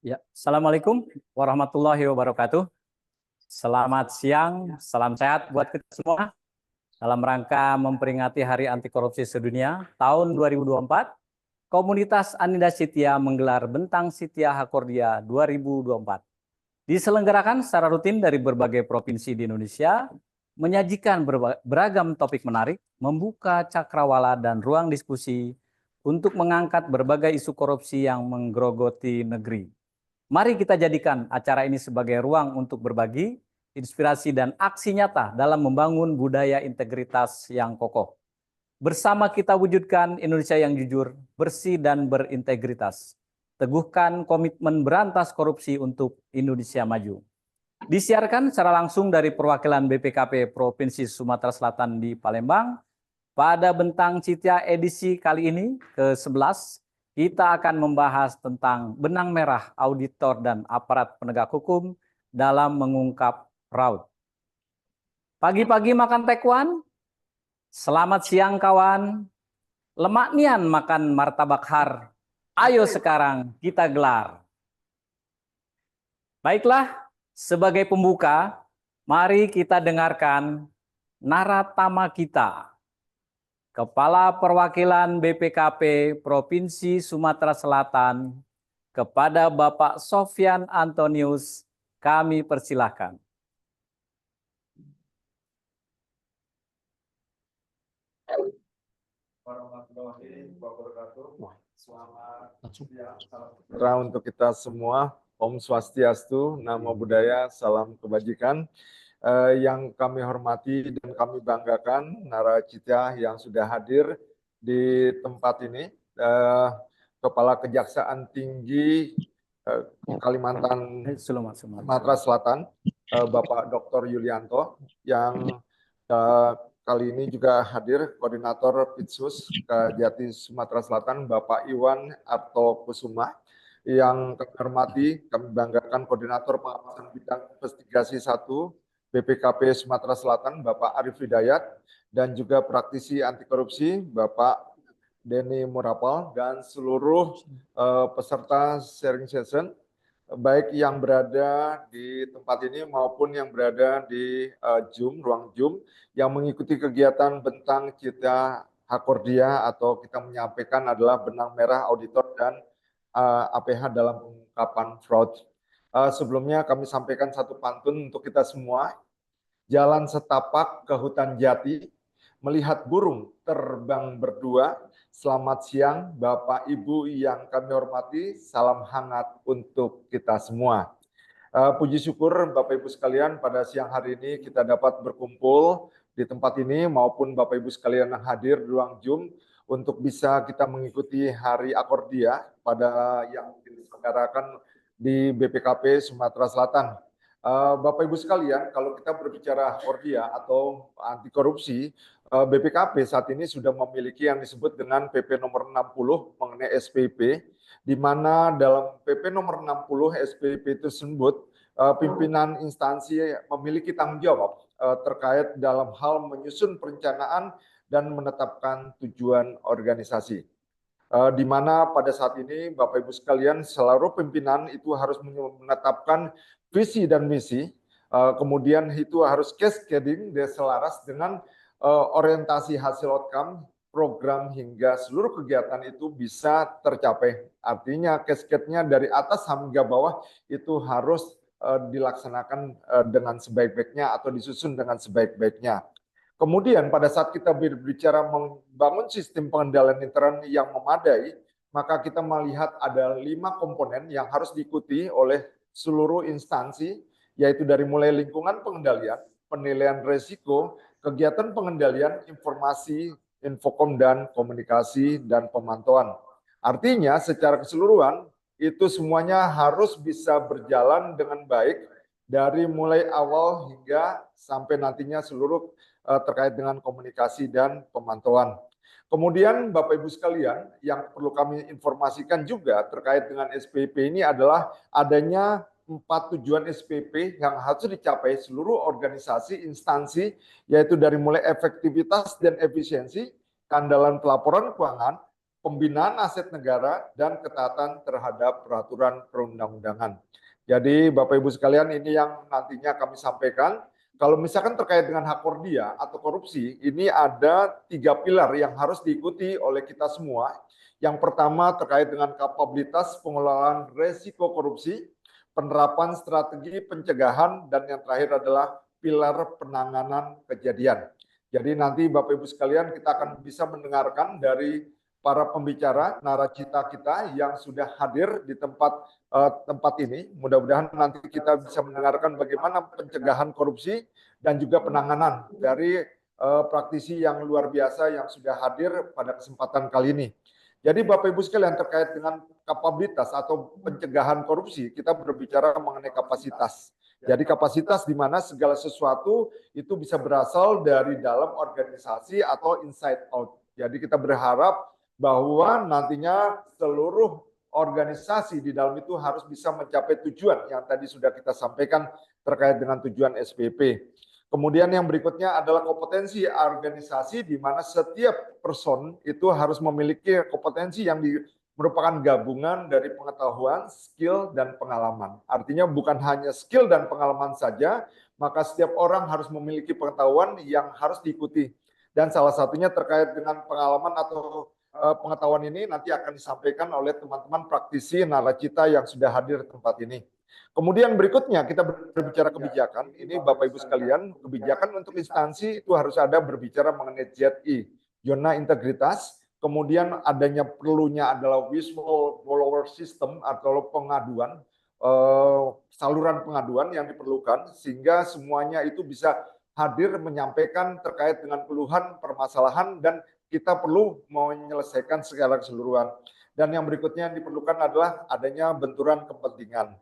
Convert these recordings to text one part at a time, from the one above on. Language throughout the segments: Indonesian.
Ya, Assalamualaikum warahmatullahi wabarakatuh. Selamat siang, salam sehat buat kita semua. Dalam rangka memperingati Hari Anti Korupsi Sedunia tahun 2024, Komunitas Anida Citya menggelar Bentang Citya Hakordia 2024. Diselenggarakan secara rutin dari berbagai provinsi di Indonesia, menyajikan beragam topik menarik, membuka cakrawala dan ruang diskusi untuk mengangkat berbagai isu korupsi yang menggerogoti negeri. Mari kita jadikan acara ini sebagai ruang untuk berbagi, inspirasi, dan aksi nyata dalam membangun budaya integritas yang kokoh. Bersama kita wujudkan Indonesia yang jujur, bersih, dan berintegritas. Teguhkan komitmen berantas korupsi untuk Indonesia maju. Disiarkan secara langsung dari perwakilan BPKP Provinsi Sumatera Selatan di Palembang. Pada Bentang Citya edisi kali ini ke-11, kita akan membahas tentang benang merah auditor dan aparat penegak hukum dalam mengungkap fraud. Pagi-pagi makan tekwan, selamat siang kawan. Lemak nian makan martabak har, ayo sekarang kita gelar. Baiklah, sebagai pembuka, mari kita dengarkan naratama kita. Kepala Perwakilan BPKP Provinsi Sumatera Selatan, kepada Bapak Sofyan Antonius, kami persilahkan. Selamat untuk kita semua. Om Swastiastu, Namo Buddhaya, salam kebajikan. Yang kami hormati dan kami banggakan Nara Citya yang sudah hadir di tempat ini, Kepala Kejaksaan Tinggi Kalimantan Sumatera Selatan, Bapak Dr. Yulianto, yang kali ini juga hadir Koordinator Pitsus Kejati Sumatera Selatan, Bapak Iwan Arto Kusuma, yang kami hormati, kami banggakan Koordinator Pengawasan Bidang Investigasi 1 BPKP Sumatera Selatan, Bapak Arif Hidayat, dan juga praktisi anti korupsi, Bapak Denny Murapal, dan seluruh peserta sharing session, baik yang berada di tempat ini maupun yang berada di ruang Zoom, yang mengikuti kegiatan Bentang Citya Hakordia, atau kita menyampaikan adalah benang merah auditor dan APH dalam pengungkapan fraud. Sebelumnya kami sampaikan satu pantun untuk kita semua. Jalan setapak ke hutan jati, melihat burung terbang berdua. Selamat siang Bapak Ibu yang kami hormati, salam hangat untuk kita semua. Puji syukur Bapak Ibu sekalian, pada siang hari ini kita dapat berkumpul di tempat ini maupun Bapak Ibu sekalian yang hadir di ruang Zoom untuk bisa kita mengikuti Hari Akordia pada yang diselenggarakan di BPKP Sumatera Selatan. Bapak Ibu sekalian, kalau kita berbicara Akordia atau anti korupsi, BPKP saat ini sudah memiliki yang disebut dengan PP nomor 60 mengenai SPP, di mana dalam PP nomor 60 SPP tersebut pimpinan instansi memiliki tanggung jawab terkait dalam hal menyusun perencanaan dan menetapkan tujuan organisasi. Di mana pada saat ini Bapak Ibu sekalian, seluruh pimpinan itu harus menetapkan visi dan misi, kemudian itu harus cascading dan selaras dengan orientasi hasil outcome, program hingga seluruh kegiatan itu bisa tercapai. Artinya cascade-nya dari atas hingga bawah itu harus dilaksanakan dengan sebaik-baiknya atau disusun dengan sebaik-baiknya. Kemudian pada saat kita berbicara membangun sistem pengendalian intern yang memadai, maka kita melihat ada 5 komponen yang harus diikuti oleh seluruh instansi, yaitu dari mulai lingkungan pengendalian, penilaian risiko, kegiatan pengendalian, informasi, infokom, dan komunikasi, dan pemantauan. Artinya secara keseluruhan, itu semuanya harus bisa berjalan dengan baik, dari mulai awal hingga sampai nantinya seluruh terkait dengan komunikasi dan pemantauan. Kemudian Bapak Ibu sekalian, yang perlu kami informasikan juga terkait dengan SPP ini adalah adanya 4 tujuan SPP yang harus dicapai seluruh organisasi, instansi, yaitu dari mulai efektivitas dan efisiensi, keandalan pelaporan keuangan, pembinaan aset negara, dan ketaatan terhadap peraturan perundang-undangan. Jadi Bapak Ibu sekalian, ini yang nantinya kami sampaikan. Kalau misalkan terkait dengan hak kordia atau korupsi, ini ada 3 pilar yang harus diikuti oleh kita semua. Yang pertama terkait dengan kapabilitas pengelolaan resiko korupsi, penerapan strategi pencegahan, dan yang terakhir adalah pilar penanganan kejadian. Jadi nanti Bapak Ibu sekalian, kita akan bisa mendengarkan dari para pembicara naracita kita yang sudah hadir di tempat ini. Mudah-mudahan nanti kita bisa mendengarkan bagaimana pencegahan korupsi dan juga penanganan dari praktisi yang luar biasa yang sudah hadir pada kesempatan kali ini. Jadi Bapak Ibu sekalian, terkait dengan kapabilitas atau pencegahan korupsi, kita berbicara mengenai kapasitas. Jadi kapasitas di mana segala sesuatu itu bisa berasal dari dalam organisasi atau inside out. Jadi kita berharap bahwa nantinya seluruh organisasi di dalam itu harus bisa mencapai tujuan yang tadi sudah kita sampaikan terkait dengan tujuan SPP. Kemudian yang berikutnya adalah kompetensi organisasi, di mana setiap person itu harus memiliki kompetensi yang merupakan gabungan dari pengetahuan, skill, dan pengalaman. Artinya bukan hanya skill dan pengalaman saja, maka setiap orang harus memiliki pengetahuan yang harus diikuti. Dan salah satunya terkait dengan pengalaman atau pengetahuan ini nanti akan disampaikan oleh teman-teman praktisi naracita yang sudah hadir di tempat ini. Kemudian berikutnya kita berbicara kebijakan. Ini Bapak Ibu sekalian, kebijakan untuk instansi itu harus ada berbicara mengenai ZI, zona integritas. Kemudian adanya perlunya adalah whistleblower system atau pengaduan, saluran pengaduan yang diperlukan sehingga semuanya itu bisa hadir menyampaikan terkait dengan keluhan, permasalahan, dan kita perlu menyelesaikan secara keseluruhan. Dan yang berikutnya yang diperlukan adalah adanya benturan kepentingan.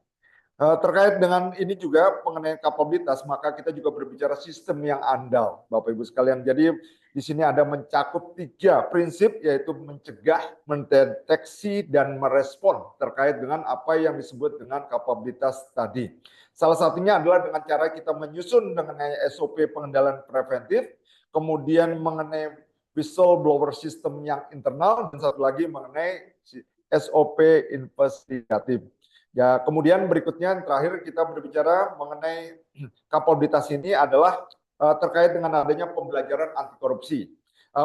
Terkait dengan ini juga mengenai kapabilitas, maka kita juga berbicara sistem yang andal, Bapak Ibu sekalian. Jadi di sini ada mencakup 3 prinsip, yaitu mencegah, mendeteksi, dan merespon terkait dengan apa yang disebut dengan kapabilitas tadi. Salah satunya adalah dengan cara kita menyusun mengenai SOP pengendalian preventif, kemudian mengenai whistleblower system yang internal, dan satu lagi mengenai SOP investigatif. Ya, kemudian berikutnya yang terakhir kita berbicara mengenai kapabilitas ini adalah terkait dengan adanya pembelajaran anti korupsi.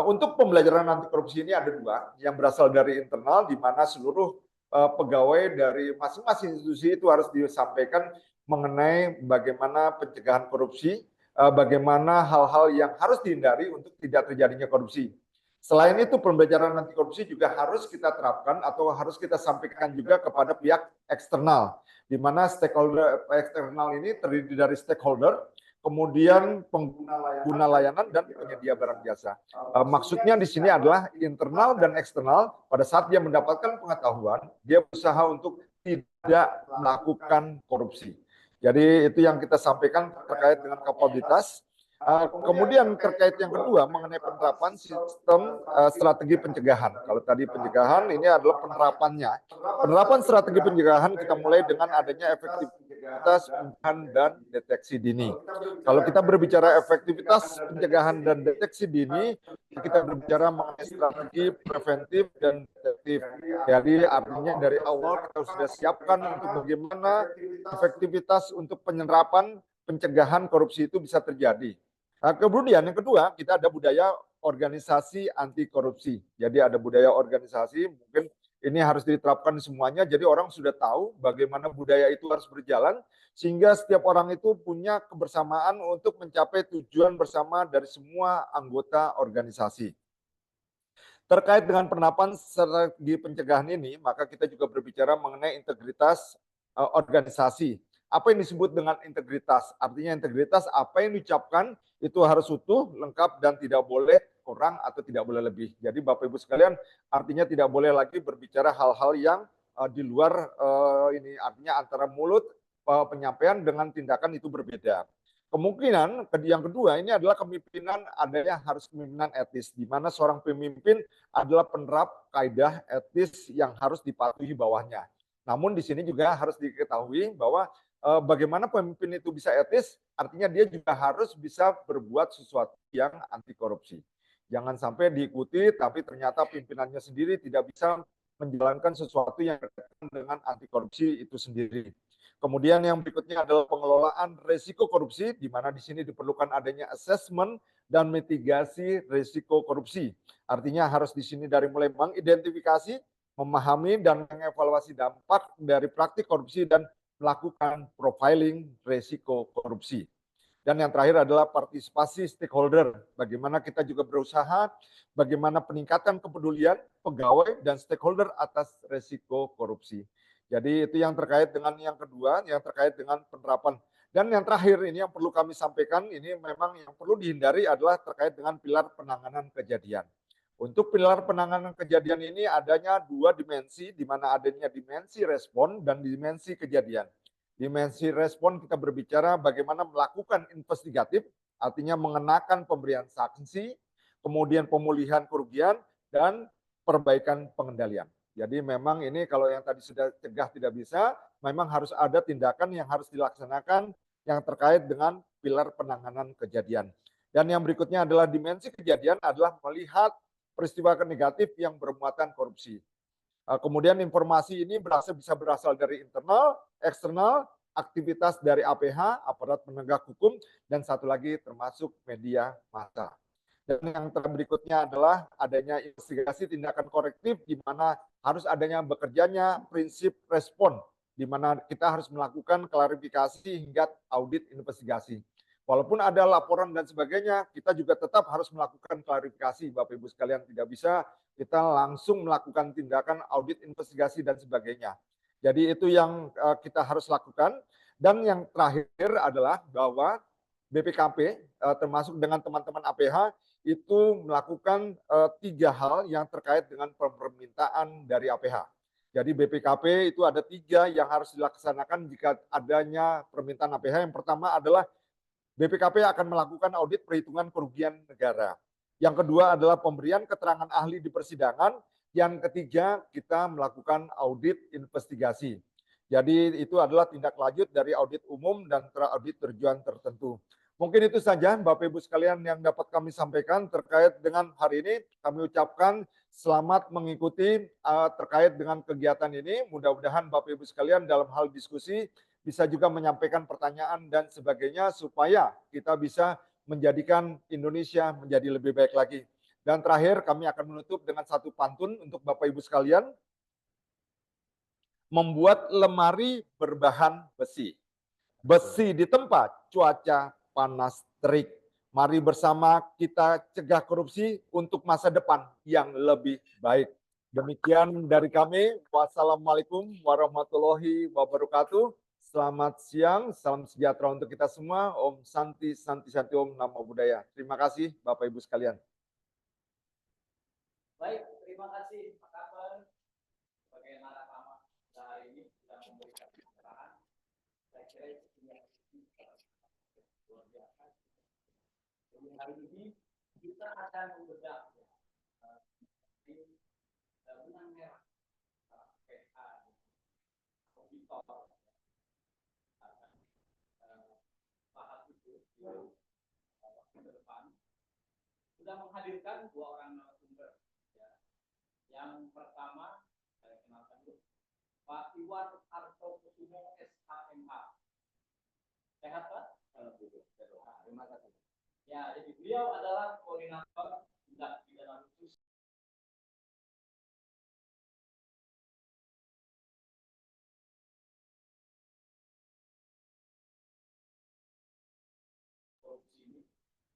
Untuk pembelajaran anti korupsi ini ada 2, yang berasal dari internal, di mana seluruh pegawai dari masing-masing institusi itu harus disampaikan mengenai bagaimana pencegahan korupsi, bagaimana hal-hal yang harus dihindari untuk tidak terjadinya korupsi. Selain itu, pembelajaran anti korupsi juga harus kita terapkan atau harus kita sampaikan juga kepada pihak eksternal, di mana stakeholder eksternal ini terdiri dari stakeholder, kemudian pengguna layanan, dan penyedia barang jasa. Maksudnya di sini adalah internal dan eksternal. Pada saat dia mendapatkan pengetahuan, dia berusaha untuk tidak melakukan korupsi. Jadi itu yang kita sampaikan terkait dengan kapabilitas. Kemudian terkait yang kedua mengenai penerapan sistem strategi pencegahan. Kalau tadi pencegahan, ini adalah penerapannya. Penerapan strategi pencegahan kita mulai dengan adanya efektivitas pencegahan dan deteksi dini. Kalau kita berbicara efektivitas pencegahan dan deteksi dini, kita berbicara mengenai strategi preventif dan detektif. Jadi artinya dari awal kita sudah siapkan untuk bagaimana efektivitas untuk penerapan pencegahan korupsi itu bisa terjadi. Kemudian yang kedua, kita ada budaya organisasi anti korupsi. Jadi ada budaya organisasi, mungkin ini harus diterapkan semuanya. Jadi orang sudah tahu bagaimana budaya itu harus berjalan, sehingga setiap orang itu punya kebersamaan untuk mencapai tujuan bersama dari semua anggota organisasi. Terkait dengan penerapan strategi pencegahan ini, maka kita juga berbicara mengenai integritas organisasi. Apa yang disebut dengan integritas? Artinya integritas apa yang diucapkan itu harus utuh, lengkap, dan tidak boleh kurang atau tidak boleh lebih. Jadi Bapak Ibu sekalian, artinya tidak boleh lagi berbicara hal-hal yang di luar ini, artinya antara mulut penyampaian dengan tindakan itu berbeda. Kemungkinan yang kedua ini adalah kepemimpinan, adanya harus kepemimpinan etis, di mana seorang pemimpin adalah penerap kaidah etis yang harus dipatuhi bawahnya. Namun di sini juga harus diketahui bahwa bagaimana pemimpin itu bisa etis, artinya dia juga harus bisa berbuat sesuatu yang anti korupsi. Jangan sampai diikuti tapi ternyata pimpinannya sendiri tidak bisa menjalankan sesuatu yang berkaitan dengan anti korupsi itu sendiri. Kemudian yang berikutnya adalah pengelolaan risiko korupsi, di mana di sini diperlukan adanya assessment dan mitigasi risiko korupsi. Artinya harus di sini dari mulai mengidentifikasi, memahami dan mengevaluasi dampak dari praktik korupsi dan melakukan profiling risiko korupsi. Dan yang terakhir adalah partisipasi stakeholder. Bagaimana kita juga berusaha, bagaimana peningkatan kepedulian pegawai dan stakeholder atas risiko korupsi. Jadi itu yang terkait dengan yang kedua, yang terkait dengan penerapan. Dan yang terakhir ini yang perlu kami sampaikan, ini memang yang perlu dihindari adalah terkait dengan pilar penanganan kejadian. Untuk pilar penanganan kejadian ini adanya dua dimensi, di mana adanya dimensi respon dan dimensi kejadian. Dimensi respon kita berbicara bagaimana melakukan investigatif, artinya mengenakan pemberian sanksi, kemudian pemulihan kerugian, dan perbaikan pengendalian. Jadi memang ini kalau yang tadi sudah cegah tidak bisa, memang harus ada tindakan yang harus dilaksanakan yang terkait dengan pilar penanganan kejadian. Dan yang berikutnya adalah dimensi kejadian adalah melihat peristiwa negatif yang bermuatan korupsi. Kemudian informasi ini bisa berasal dari internal, eksternal, aktivitas dari APH, aparat penegak hukum, dan satu lagi termasuk media massa. Dan yang berikutnya adalah adanya investigasi tindakan korektif di mana harus adanya bekerjanya prinsip respon, di mana kita harus melakukan klarifikasi hingga audit investigasi. Walaupun ada laporan dan sebagainya, kita juga tetap harus melakukan klarifikasi, Bapak Ibu sekalian. Tidak bisa kita langsung melakukan tindakan audit investigasi dan sebagainya. Jadi itu yang kita harus lakukan. Dan yang terakhir adalah bahwa BPKP termasuk dengan teman-teman APH itu melakukan 3 hal yang terkait dengan permintaan dari APH. Jadi BPKP itu ada 3 yang harus dilaksanakan jika adanya permintaan APH. Yang pertama adalah BPKP akan melakukan audit perhitungan kerugian negara. Yang kedua adalah pemberian keterangan ahli di persidangan. Yang ketiga, kita melakukan audit investigasi. Jadi itu adalah tindak lanjut dari audit umum dan audit tujuan tertentu. Mungkin itu saja Bapak Ibu sekalian yang dapat kami sampaikan terkait dengan hari ini. Kami ucapkan selamat mengikuti terkait dengan kegiatan ini. Mudah-mudahan Bapak Ibu sekalian dalam hal diskusi bisa juga menyampaikan pertanyaan dan sebagainya supaya kita bisa menjadikan Indonesia menjadi lebih baik lagi. Dan terakhir kami akan menutup dengan satu pantun untuk Bapak Ibu sekalian. Membuat lemari berbahan besi. Besi di tempat, cuaca panas terik. Mari bersama kita cegah korupsi untuk masa depan yang lebih baik. Demikian dari kami. Wassalamualaikum warahmatullahi wabarakatuh. Selamat siang, salam sejahtera untuk kita semua. Om Santi, Santi Santi Om, Namo Buddhaya. Terima kasih Bapak Ibu sekalian. Baik, terima kasih Pak Kapten sebagai narasama hari ini sudah memberikan pencerahan. Saya kira ini luar biasa. Jadi hari ini kita akan membedah di benang merah PA auditor. Bahas itu waktu ke depan sudah menghadirkan 2 orang narasumber. Ya. Yang pertama saya kenalkan dulu Pak Iwan Artokusumo SHMH. Sehat Pak? Terima kasih. Ya, jadi beliau adalah koordinator tindak pidana khusus korupsi ini.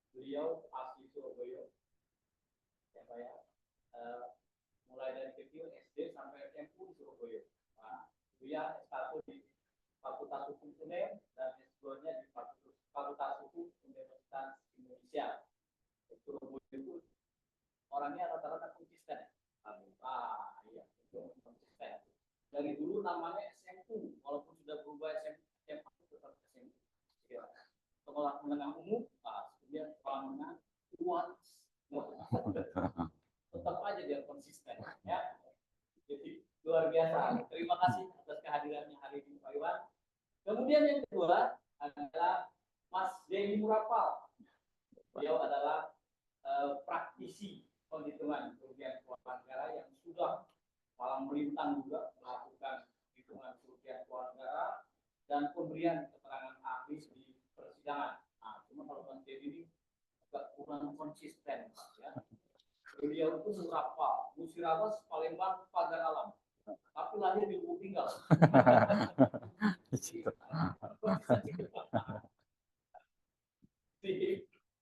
Beliau asli Surabaya, ya Pak ya. Mulai dari kecil SD sampai SMP di Surabaya. Nah, dia S1 di Fakultas Hukum UNER dan S2-nya di Fakultas Hukum Universitas Indonesia. Surabaya itu orangnya rata-rata konsisten. Iya, konsisten. Dari dulu namanya SMU, walaupun sudah berubah SMA tetap SMU. Sekolah menengah umum, kemudian sekolah menengah kuat, tetap aja dia konsisten. Ya, jadi luar biasa. Terima kasih atas kehadirannya hari ini Pak Iwan. Kemudian yang kedua adalah Mas Denny Murapal. Beliau adalah praktisi penghitungan kerugian keuangan negara yang sudah malang melintang juga melakukan hitungan kerugian keuangan negara dan pemberian keterangan ahli di persidangan. Nah, cuma kalau Mas Dedi ini agak kurang konsisten, Pak, ya. Beliau itu Surapa, Musirawas, Palembang, Pagar Alam, tapi lahir di Lubuk Tinggal.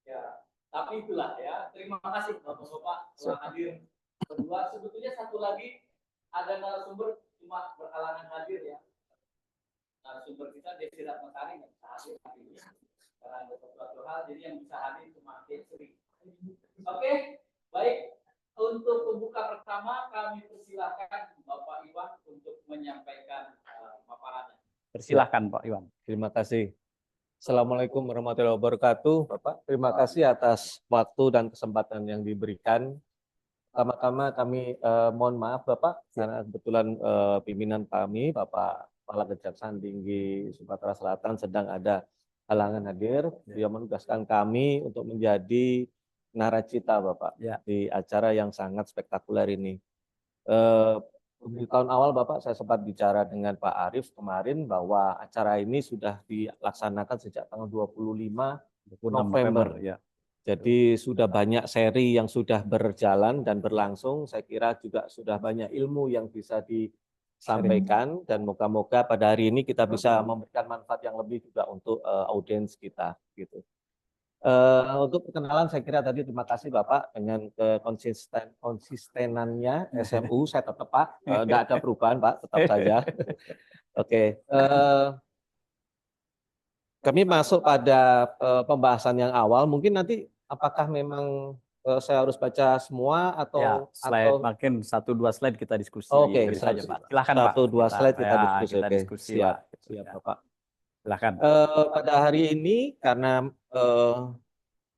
Ya, tapi itulah ya. Terima kasih Bapak-bapak telah hadir berdua. Sebetulnya satu lagi ada narasumber cuma berhalangan hadir ya. Narasumber kita Desi Ratnasari yang bisa hadir hari ini karena ada sesuatu hal, jadi yang bisa hadir cuma Desi. Oke, baik. Untuk pembuka pertama kami persilahkan Bapak Iwan untuk menyampaikan paparannya. Persilahkan Pak Iwan. Terima kasih. Assalamualaikum warahmatullahi wabarakatuh, Bapak. Terima kasih atas waktu dan kesempatan yang diberikan. Pertama-tama kami mohon maaf Bapak, karena kebetulan pimpinan kami, Bapak Kepala Kejaksaan Tinggi Sumatera Selatan sedang ada halangan hadir. Dia menugaskan kami untuk menjadi naracita Bapak di acara yang sangat spektakuler ini. Di tahun awal Bapak saya sempat bicara dengan Pak Arief kemarin bahwa acara ini sudah dilaksanakan sejak tanggal 25 November. Ya. Jadi sudah banyak seri yang sudah berjalan dan berlangsung. Saya kira juga sudah banyak ilmu yang bisa disampaikan dan moga-moga pada hari ini kita bisa memberikan manfaat yang lebih juga untuk audiens kita gitu. Untuk perkenalan saya kira tadi terima kasih Bapak dengan konsistenannya SMU saya tetap Pak, nggak ada perubahan Pak, tetap saja. Oke, kami masuk pada pembahasan yang awal. Mungkin nanti apakah memang saya harus baca semua atau ya, slide atau makin 1-2 slide kita diskusi. Oke, saja Pak. Silakan Pak. 1-2 slide kita diskusi. Kita Oke, diskusi, siap, Pak. siap Bapak. Silakan. Pada hari ini karena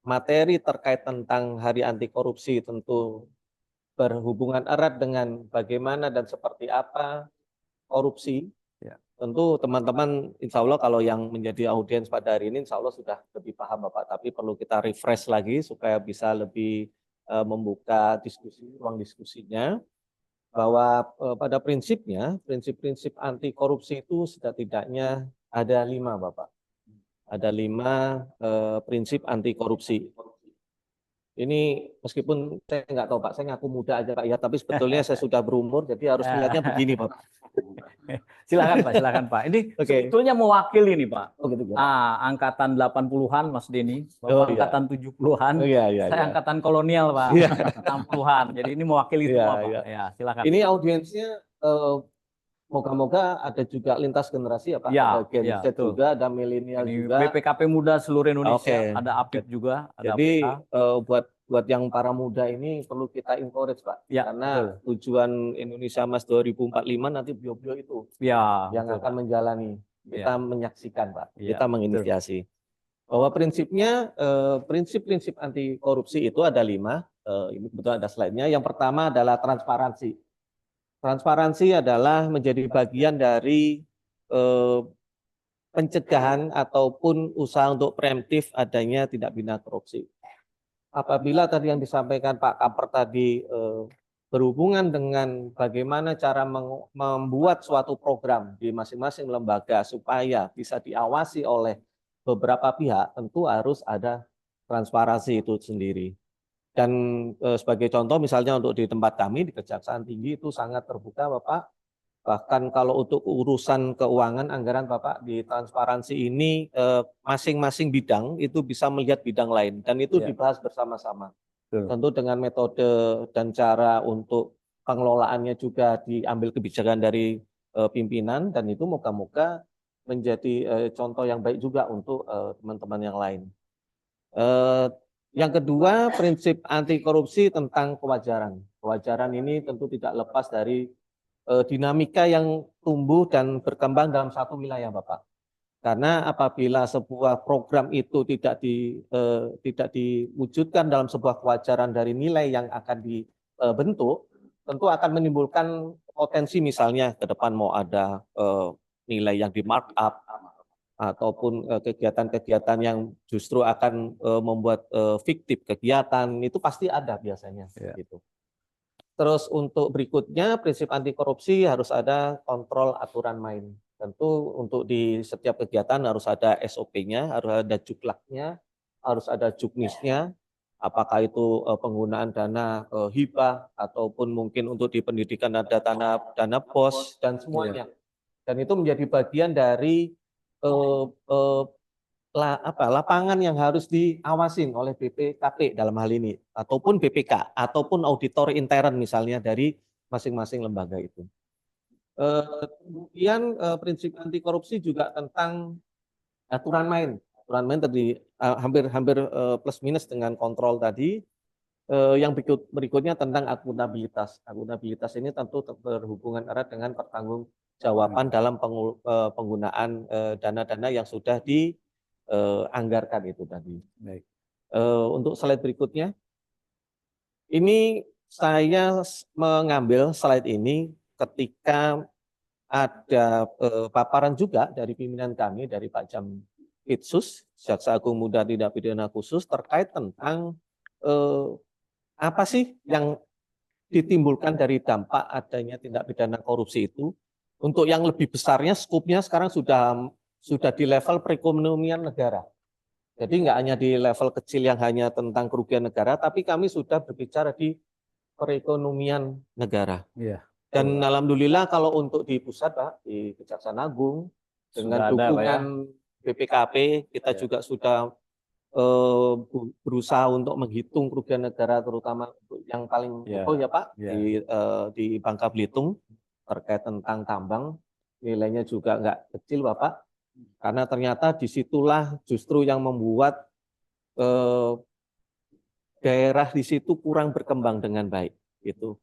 materi terkait tentang Hari Anti Korupsi tentu berhubungan erat dengan bagaimana dan seperti apa korupsi. Ya. Tentu teman-teman insya Allah kalau yang menjadi audiens pada hari ini insya Allah sudah lebih paham Bapak. Tapi perlu kita refresh lagi supaya bisa lebih membuka diskusi, ruang diskusinya. Bahwa pada prinsipnya, prinsip-prinsip anti korupsi itu setidaknya ada 5 Bapak. Ada 5 prinsip anti korupsi. Ini meskipun saya nggak tahu Pak, saya ngaku muda aja Pak ya, tapi sebetulnya saya sudah berumur, jadi harus melihatnya begini Pak. Silakan Pak. Ini sebetulnya mewakili nih Pak. Oh gitu. Angkatan 80-an Mas Denny, Bapak angkatan 70-an. Saya angkatan kolonial Pak, 60-an. Jadi ini mewakili semua Pak. Ya, silakan. Ini audiensnya moga-moga ada juga lintas generasi ya Pak, ada Gen Z juga, ada milenial juga. BPKP Muda seluruh Indonesia, ada APIP juga. Ada jadi buat yang para muda ini perlu kita encourage Pak, karena tujuan Indonesia Emas 2045 nanti beliau-beliau itu yang akan menjalani. Kita menyaksikan Pak, kita menginisiasi. Bahwa prinsipnya, prinsip-prinsip anti korupsi itu ada 5, ini betul ada slide-nya. Yang pertama adalah transparansi. Transparansi adalah menjadi bagian dari pencegahan ataupun usaha untuk preemptif adanya tindak pidana korupsi. Apabila tadi yang disampaikan Pak Kaper tadi berhubungan dengan bagaimana cara membuat suatu program di masing-masing lembaga supaya bisa diawasi oleh beberapa pihak, tentu harus ada transparansi itu sendiri. Dan sebagai contoh misalnya untuk di tempat kami di Kejaksaan Tinggi itu sangat terbuka Bapak. Bahkan kalau untuk urusan keuangan anggaran Bapak di transparansi ini masing-masing bidang itu bisa melihat bidang lain dan itu dibahas bersama-sama. Tentu dengan metode dan cara untuk pengelolaannya juga diambil kebijakan dari pimpinan dan itu moga-moga menjadi contoh yang baik juga untuk teman-teman yang lain. Yang kedua, prinsip anti korupsi tentang kewajaran. Kewajaran ini tentu tidak lepas dari dinamika yang tumbuh dan berkembang dalam satu wilayah, Bapak. Karena apabila sebuah program itu tidak diwujudkan dalam sebuah kewajaran dari nilai yang akan dibentuk, tentu akan menimbulkan potensi misalnya ke depan mau ada nilai yang di markup ataupun kegiatan-kegiatan yang justru akan membuat fiktif kegiatan, itu pasti ada biasanya. Ya. Gitu. Terus untuk berikutnya, prinsip anti korupsi harus ada kontrol aturan main. Tentu untuk di setiap kegiatan harus ada SOP-nya, harus ada juklaknya, harus ada juknisnya, apakah itu penggunaan dana hibah, ataupun mungkin untuk di pendidikan ada dana BOS, dan semuanya. Dan itu menjadi bagian dari lapangan yang harus diawasin oleh BPKP dalam hal ini, ataupun BPK, ataupun auditor intern misalnya dari masing-masing lembaga itu. Kemudian prinsip anti korupsi juga tentang aturan main. Aturan main tadi hampir plus minus dengan kontrol tadi. Yang berikutnya tentang akuntabilitas. Akuntabilitas ini tentu berhubungan erat dengan pertanggungjawaban dalam penggunaan dana-dana yang sudah dianggarkan itu tadi. Baik. Untuk slide berikutnya, ini saya mengambil slide ini ketika ada paparan juga dari pimpinan kami, dari Pak Jampitsus, Jaksa Agung Muda Tindak Pidana Khusus, terkait tentang apa sih yang ditimbulkan dari dampak adanya tindak pidana korupsi itu. Untuk yang lebih besarnya, skupnya sekarang sudah di level perekonomian negara. Jadi nggak hanya di level kecil yang hanya tentang kerugian negara, tapi kami sudah berbicara di perekonomian negara. Iya. Dan alhamdulillah kalau untuk di pusat, Pak, di Kejaksaan Agung, dengan dukungan BPKP, kita juga sudah berusaha untuk menghitung kerugian negara, terutama yang paling pokok ya Pak, di Bangka Belitung, terkait tentang tambang, nilainya juga nggak kecil Bapak, karena ternyata disitulah justru yang membuat daerah di situ kurang berkembang dengan baik. Gitu.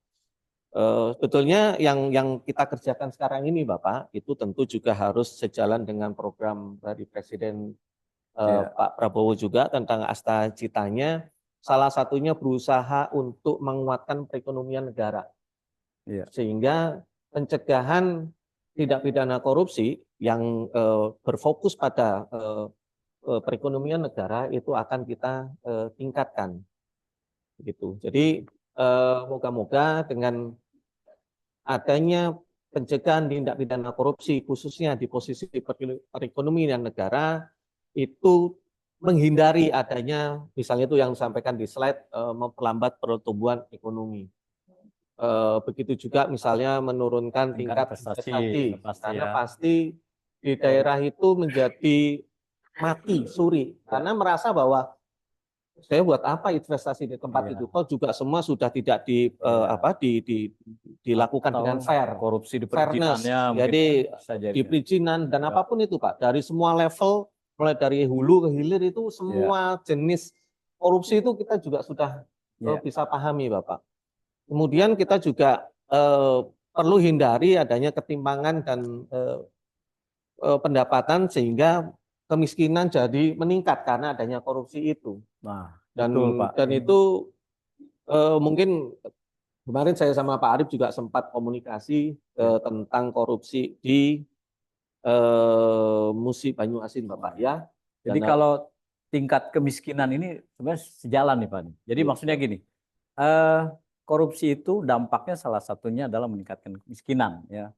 Sebetulnya yang kita kerjakan sekarang ini Bapak, itu tentu juga harus sejalan dengan program dari Presiden Pak Prabowo juga tentang Asta Citanya, salah satunya berusaha untuk menguatkan perekonomian negara. Sehingga pencegahan tindak pidana korupsi yang berfokus pada perekonomian negara itu akan kita tingkatkan. Gitu. Jadi moga-moga dengan adanya pencegahan tindak pidana korupsi khususnya di posisi perekonomian negara, itu menghindari adanya, misalnya itu yang disampaikan di slide, memperlambat pertumbuhan ekonomi. Begitu juga misalnya menurunkan tingkat investasi, karena pasti di daerah itu menjadi mati suri, karena merasa bahwa saya buat apa investasi di tempat itu, kok juga semua sudah tidak dilakukan dengan fair, korupsi di fairness, perizinannya, jadi di perizinan dan apapun itu Pak, dari semua level, mulai dari hulu ke hilir itu semua jenis korupsi itu kita juga sudah bisa pahami Bapak. Kemudian kita juga perlu hindari adanya ketimpangan dan pendapatan sehingga kemiskinan jadi meningkat karena adanya korupsi itu. Nah, dan betul, Pak. Dan itu mungkin kemarin saya sama Pak Arief juga sempat komunikasi tentang korupsi di Musi Banyuasin Bapak ya. Jadi kalau tingkat kemiskinan ini sebenarnya sejalan nih Pak. Jadi maksudnya gini, korupsi itu dampaknya salah satunya adalah meningkatkan kemiskinan ya.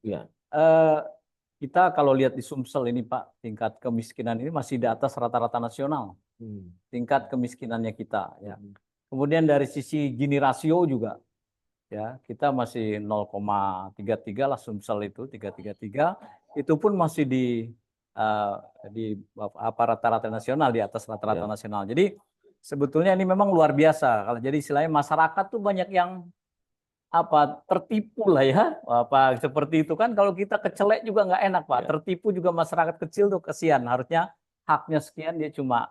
Kita kalau lihat di Sumsel ini Pak, tingkat kemiskinan ini masih di atas rata-rata nasional. Tingkat kemiskinannya kita ya. Kemudian dari sisi Gini rasio juga ya, kita masih 0,33 lah Sumsel itu 333, itu pun masih di rata-rata nasional, di atas rata-rata nasional. Jadi sebetulnya ini memang luar biasa. Kalau jadi istilahnya masyarakat tuh banyak yang tertipu lah ya, seperti itu kan. Kalau kita kecelek juga nggak enak Pak, tertipu juga masyarakat kecil tuh kesian. Harusnya haknya sekian, dia cuma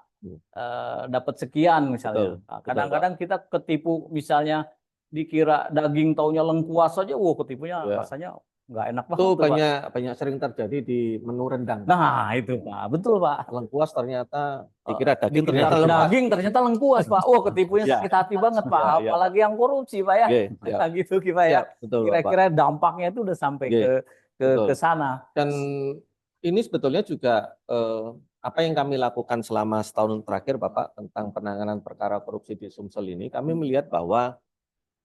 dapat sekian misalnya. Kadang-kadang kita ketipu misalnya dikira daging taunya lengkuas saja, ketipunya rasanya nggak enak banget. Itu banyak sering terjadi di menu rendang. Nah itu Pak, betul Pak. Lengkuas ternyata dikira daging, ternyata lengkuas Pak. Ketipunya sakit hati banget Pak. Apalagi yang korupsi Pak ya. Gitu kita ya. Kira-kira dampaknya itu udah sampai ke sana. Dan ini sebetulnya juga apa yang kami lakukan selama setahun terakhir, Bapak, tentang penanganan perkara korupsi di Sumsel ini, kami melihat bahwa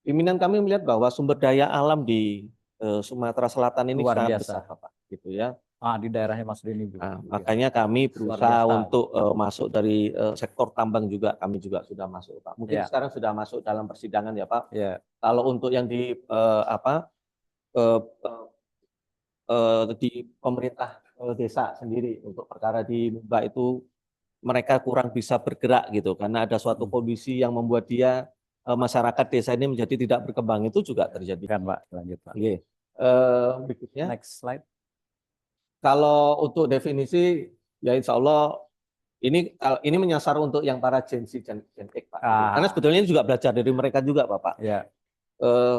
pimpinan kami melihat bahwa sumber daya alam di Sumatera Selatan ini Luar sangat biasa. besar, Bapak, gitu ya. Di daerahnya Mas Denny juga. Nah, makanya kami berusaha biasa. untuk masuk dari sektor tambang juga, kami juga sudah masuk, Pak. Mungkin Ya. sekarang sudah masuk dalam persidangan ya, Pak. Ya. Kalau untuk yang di di pemerintah desa sendiri untuk perkara di Mumba itu mereka kurang bisa bergerak gitu karena ada suatu kondisi yang membuat dia masyarakat desa ini menjadi tidak berkembang, itu juga terjadi. Kan Pak, lanjut Pak. Oke. Berikutnya. Next slide. Kalau untuk definisi ya insya Allah ini menyasar untuk yang para Gen Z, Gen X, Pak. Karena sebetulnya ini juga belajar dari mereka juga, Bapak. Ya.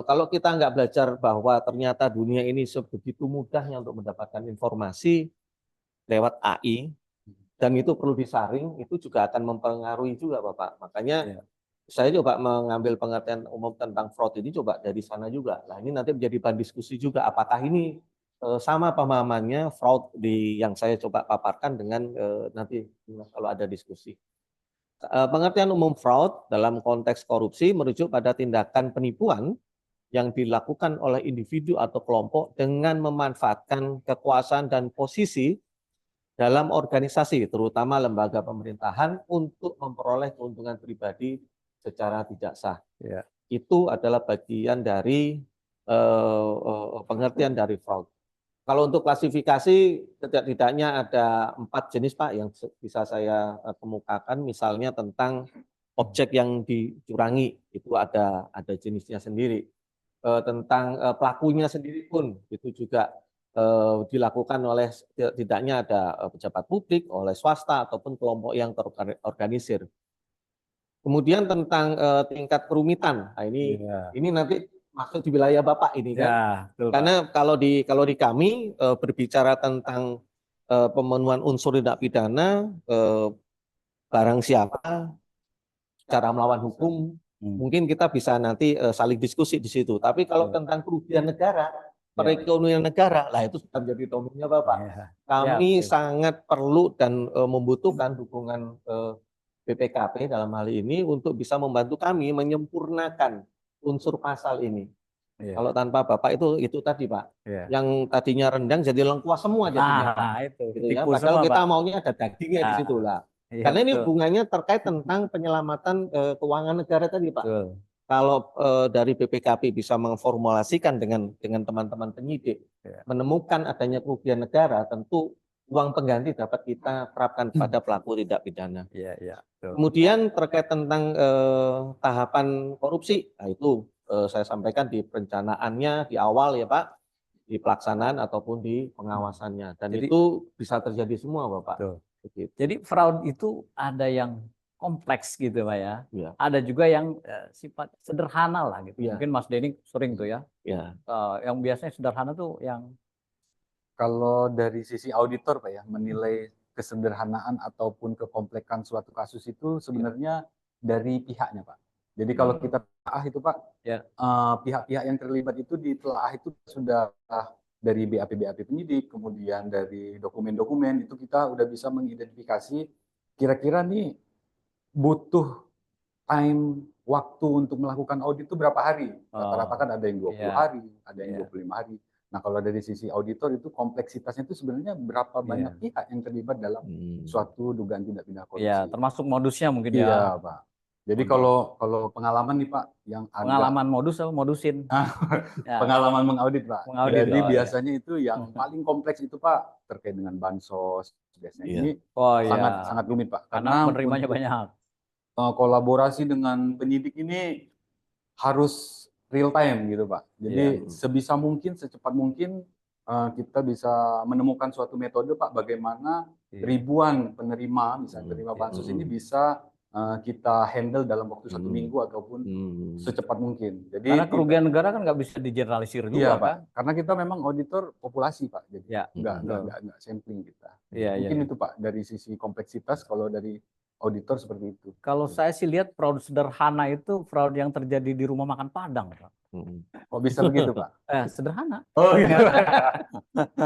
Kalau kita nggak belajar bahwa ternyata dunia ini sebegitu mudahnya untuk mendapatkan informasi lewat AI, dan itu perlu disaring, itu juga akan mempengaruhi juga, Bapak. Makanya saya coba mengambil pengertian umum tentang fraud ini coba dari sana juga. Nah, ini nanti menjadi bahan diskusi juga, apakah ini sama pemahamannya fraud yang saya coba paparkan dengan nanti kalau ada diskusi. Pengertian umum fraud dalam konteks korupsi merujuk pada tindakan penipuan yang dilakukan oleh individu atau kelompok dengan memanfaatkan kekuasaan dan posisi dalam organisasi, terutama lembaga pemerintahan, untuk memperoleh keuntungan pribadi secara tidak sah. Ya. Itu adalah bagian dari pengertian dari fraud. Kalau untuk klasifikasi, setidaknya ada 4 jenis, Pak, yang bisa saya kemukakan. Misalnya tentang objek yang dicurangi, itu ada jenisnya sendiri. Tentang pelakunya sendiri pun, itu juga dilakukan oleh setidaknya ada pejabat publik, oleh swasta, ataupun kelompok yang terorganisir. Kemudian tentang tingkat kerumitan, nah ini nanti masuk di wilayah Bapak ini kan. Ya, betul, karena Pak. kalau di kami berbicara tentang pemenuhan unsur tindak pidana, barang siapa cara melawan hukum, mungkin kita bisa nanti saling diskusi di situ. Tapi kalau tentang kerugian negara, perekonomian negara, lah itu sudah menjadi domennya Bapak. Kami sangat perlu dan membutuhkan dukungan BPKP dalam hal ini untuk bisa membantu kami menyempurnakan unsur pasal ini. Kalau tanpa Bapak itu tadi, Pak, yang tadinya rendang jadi lengkuas semua jadinya, Pak. Itu. Gitu ya. Padahal kita maunya ada dagingnya di situ lah. Karena ini hubungannya terkait tentang penyelamatan keuangan negara tadi, Pak. Kalau dari BPKP bisa mengformulasikan dengan teman-teman penyidik, menemukan adanya kerugian negara, tentu uang pengganti dapat kita terapkan kepada pelaku tindak pidana. Kemudian terkait tentang tahapan korupsi, nah itu saya sampaikan di perencanaannya di awal ya Pak, di pelaksanaan ataupun di pengawasannya. Dan itu bisa terjadi semua Bapak. Begitu. Jadi fraud itu ada yang kompleks gitu Pak ya. Ada juga yang sifat sederhana lah gitu. Mungkin Mas Denny sering tuh ya. Yang biasanya sederhana tuh yang kalau dari sisi auditor Pak ya, menilai kesederhanaan ataupun kekompleksan suatu kasus itu sebenarnya dari pihaknya Pak. Jadi kalau kita telaah itu Pak, pihak-pihak yang terlibat itu ditelaah itu sudah dari BAP penyidik, kemudian dari dokumen-dokumen itu kita udah bisa mengidentifikasi kira-kira nih butuh waktu untuk melakukan audit itu berapa hari. Rata-rata kan ada yang 20 hari, ada yang 25 hari. Nah kalau dari sisi auditor itu kompleksitasnya itu sebenarnya berapa banyak pihak yang terlibat dalam suatu dugaan tindak pidana korupsi. Iya, termasuk modusnya mungkin Iya, Pak. Jadi kalau pengalaman nih Pak yang pengalaman modus atau modusin? Pengalaman mengaudit Pak. Mengaudit, jadi biasanya itu yang paling kompleks itu Pak terkait dengan bansos biasanya ini sangat rumit Pak. Karena penerimanya banyak. Kolaborasi dengan penyidik ini harus real time gitu Pak. Jadi sebisa mungkin, secepat mungkin kita bisa menemukan suatu metode Pak bagaimana ribuan penerima, misalnya penerima bansos ini bisa kita handle dalam waktu 1 minggu ataupun secepat mungkin. Jadi karena kerugian negara kan nggak bisa digeneralisir juga Pak. Karena kita memang auditor populasi Pak, jadi nggak sampling kita. Mungkin itu Pak dari sisi kompleksitas. Kalau dari auditor seperti itu. Kalau saya sih lihat fraud sederhana itu fraud yang terjadi di rumah makan Padang, Pak. Kok bisa begitu, Pak? Sederhana. Oh gitu.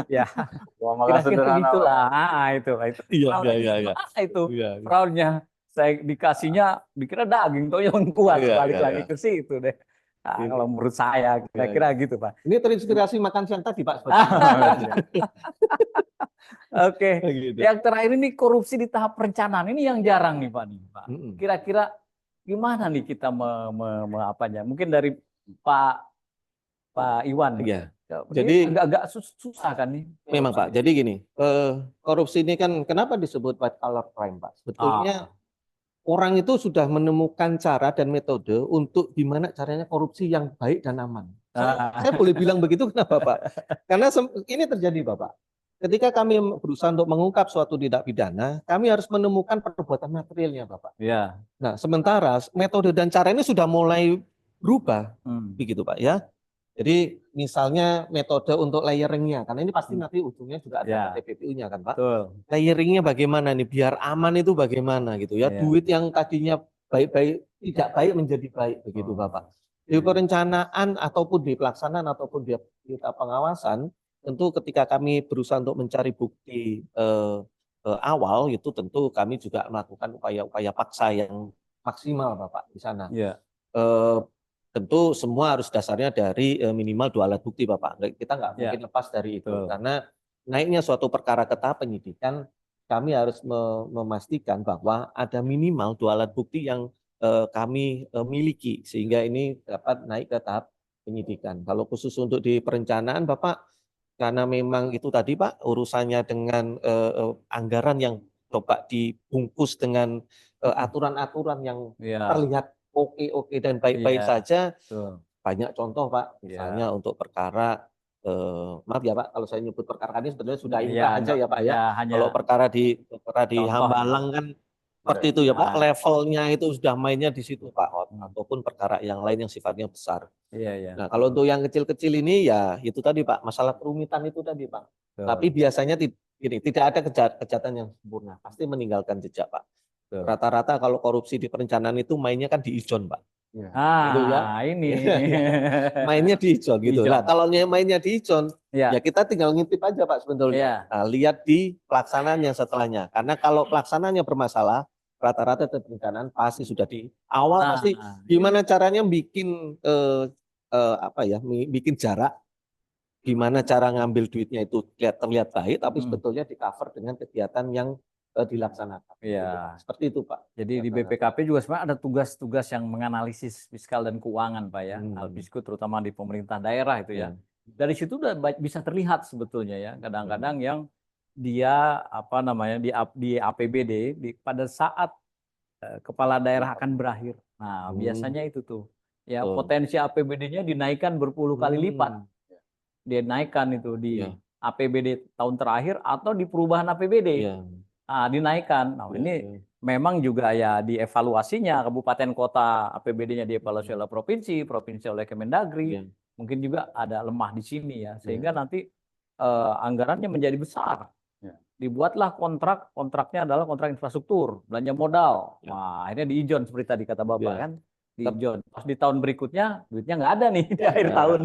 Ya, Wah, malah kira-kira sederhana, Pak. begitulah. Itu. Iya, Fraud iya, iya, iya. gimana itu? Iya, Fraudnya saya dikasihnya dikira daging, tuh yang kuat, Iya, balik iya, lagi iya. ke situ deh. Nah, Ini- kalau menurut saya kira-kira gitu, Pak. Ini terinspirasi makan siang tadi, Pak. sebetulnya. Oke. Gitu. Yang terakhir ini korupsi di tahap perencanaan. Ini yang jarang nih, Pak. Mm-mm. Kira-kira gimana nih kita apanya? Mungkin dari Pak Iwan. Iya. Ini Jadi- agak-agak susah kan nih. Memang Pak, jadi gini, korupsi ini kan kenapa disebut white collar crime Pak? Sebetulnya orang itu sudah menemukan cara dan metode untuk gimana caranya korupsi yang baik dan aman. Saya boleh bilang begitu kenapa Pak? Karena ini terjadi Bapak. Ketika kami berusaha untuk mengungkap suatu tindak pidana, kami harus menemukan perbuatan materialnya Bapak. Ya. Nah, sementara metode dan cara ini sudah mulai berubah, begitu Pak ya. Jadi misalnya metode untuk layeringnya, karena ini pasti nanti ujungnya juga ada TPPU-nya kan Pak. Betul. Layeringnya bagaimana nih, biar aman itu bagaimana gitu ya. Ya. Duit yang tadinya baik-baik, tidak baik menjadi baik begitu Bapak. Di perencanaan ataupun di pelaksanaan ataupun di kita pengawasan, tentu ketika kami berusaha untuk mencari bukti awal, itu tentu kami juga melakukan upaya-upaya paksa yang maksimal Bapak di sana. Ya. Tentu semua harus dasarnya dari minimal 2 alat bukti Bapak. Kita nggak mungkin lepas dari itu. Karena naiknya suatu perkara ke tahap penyidikan, kami harus memastikan bahwa ada minimal 2 alat bukti yang kami miliki. Sehingga ini dapat naik ke tahap penyidikan. Kalau khusus untuk di perencanaan Bapak, karena memang itu tadi Pak, urusannya dengan anggaran yang coba dibungkus dengan aturan-aturan yang terlihat oke dan baik-baik saja. Banyak contoh Pak, misalnya untuk perkara maaf ya Pak kalau saya nyebut perkara ini sebenarnya sudah inkrah aja ya Pak ya. Kalau perkara di Hambalang kan seperti itu ya Pak, levelnya itu sudah mainnya di situ Pak, ataupun perkara yang lain yang sifatnya besar. Nah, kalau untuk yang kecil-kecil ini ya itu tadi Pak, masalah kerumitan itu tadi Pak. Tapi biasanya tidak ada kejahatan yang sempurna, pasti meninggalkan jejak Pak. Rata-rata kalau korupsi di perencanaan itu mainnya kan di ijon Pak. Gitu ya. Ini mainnya di ijon gitu. Nah, kalau mainnya di ijon, ya kita tinggal ngintip aja Pak sebetulnya. Nah, lihat di pelaksanaan yang setelahnya. Karena kalau pelaksanaannya bermasalah, rata-rata di perencanaan pasti sudah di awal pasti gimana caranya bikin bikin jarak, gimana cara ngambil duitnya itu terlihat baik, tapi sebetulnya di cover dengan kegiatan yang dilaksanakan. Iya. Seperti itu Pak. Jadi di BPKP juga sebenarnya ada tugas-tugas yang menganalisis fiskal dan keuangan Pak ya. Alpisku terutama di pemerintah daerah itu ya. Dari situ udah bisa terlihat sebetulnya ya. Kadang-kadang yang dia di APBD pada saat kepala daerah akan berakhir. Nah, biasanya itu tuh. Ya, potensi APBD-nya dinaikkan berpuluh kali lipat. Dia naikkan itu di APBD tahun terakhir atau di perubahan APBD. Dinaikkan. Nah, ini memang juga ya dievaluasinya kabupaten kota APBD-nya dievaluasi oleh provinsi oleh Kemendagri. Mungkin juga ada lemah di sini ya, sehingga nanti anggarannya menjadi besar. Dibuatlah kontraknya adalah kontrak infrastruktur, belanja modal. Wah, akhirnya diijon seperti tadi kata Bapak kan, diijon. Pas di tahun berikutnya duitnya nggak ada nih di akhir tahun.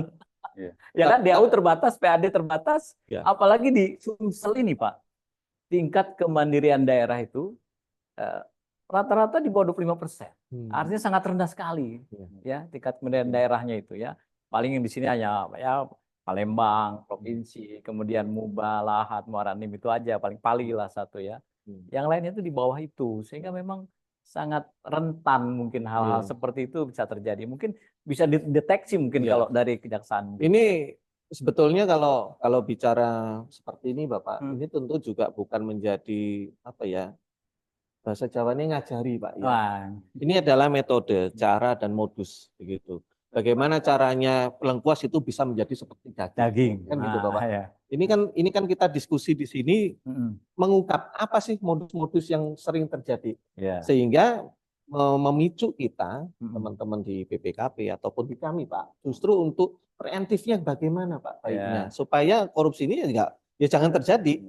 Ya kan, DAU terbatas, PAD terbatas, apalagi di Sumsel ini Pak. Tingkat kemandirian daerah itu rata-rata di bawah 25%. Artinya sangat rendah sekali ya tingkat kemandirian daerahnya itu ya. Paling yang di sini hanya ya Palembang, provinsi, kemudian Muba, Lahat, Muara Enim itu aja paling lah satu ya. Yang lainnya itu di bawah itu, sehingga memang sangat rentan mungkin hal-hal seperti itu bisa terjadi. Mungkin bisa dideteksi mungkin kalau dari kejaksaan. Ini sebetulnya kalau bicara seperti ini Bapak, ini tentu juga bukan menjadi bahasa Jawa ini ngajari Pak ya. Ini adalah metode, cara dan modus begitu. Bagaimana caranya lengkuas itu bisa menjadi seperti daging kan gitu Bapak. Ini kan kita diskusi di sini mengungkap apa sih modus-modus yang sering terjadi. Sehingga memicu kita teman-teman di BPKP ataupun di kami Pak, justru untuk preventifnya bagaimana Pak baiknya supaya korupsi ini jangan terjadi.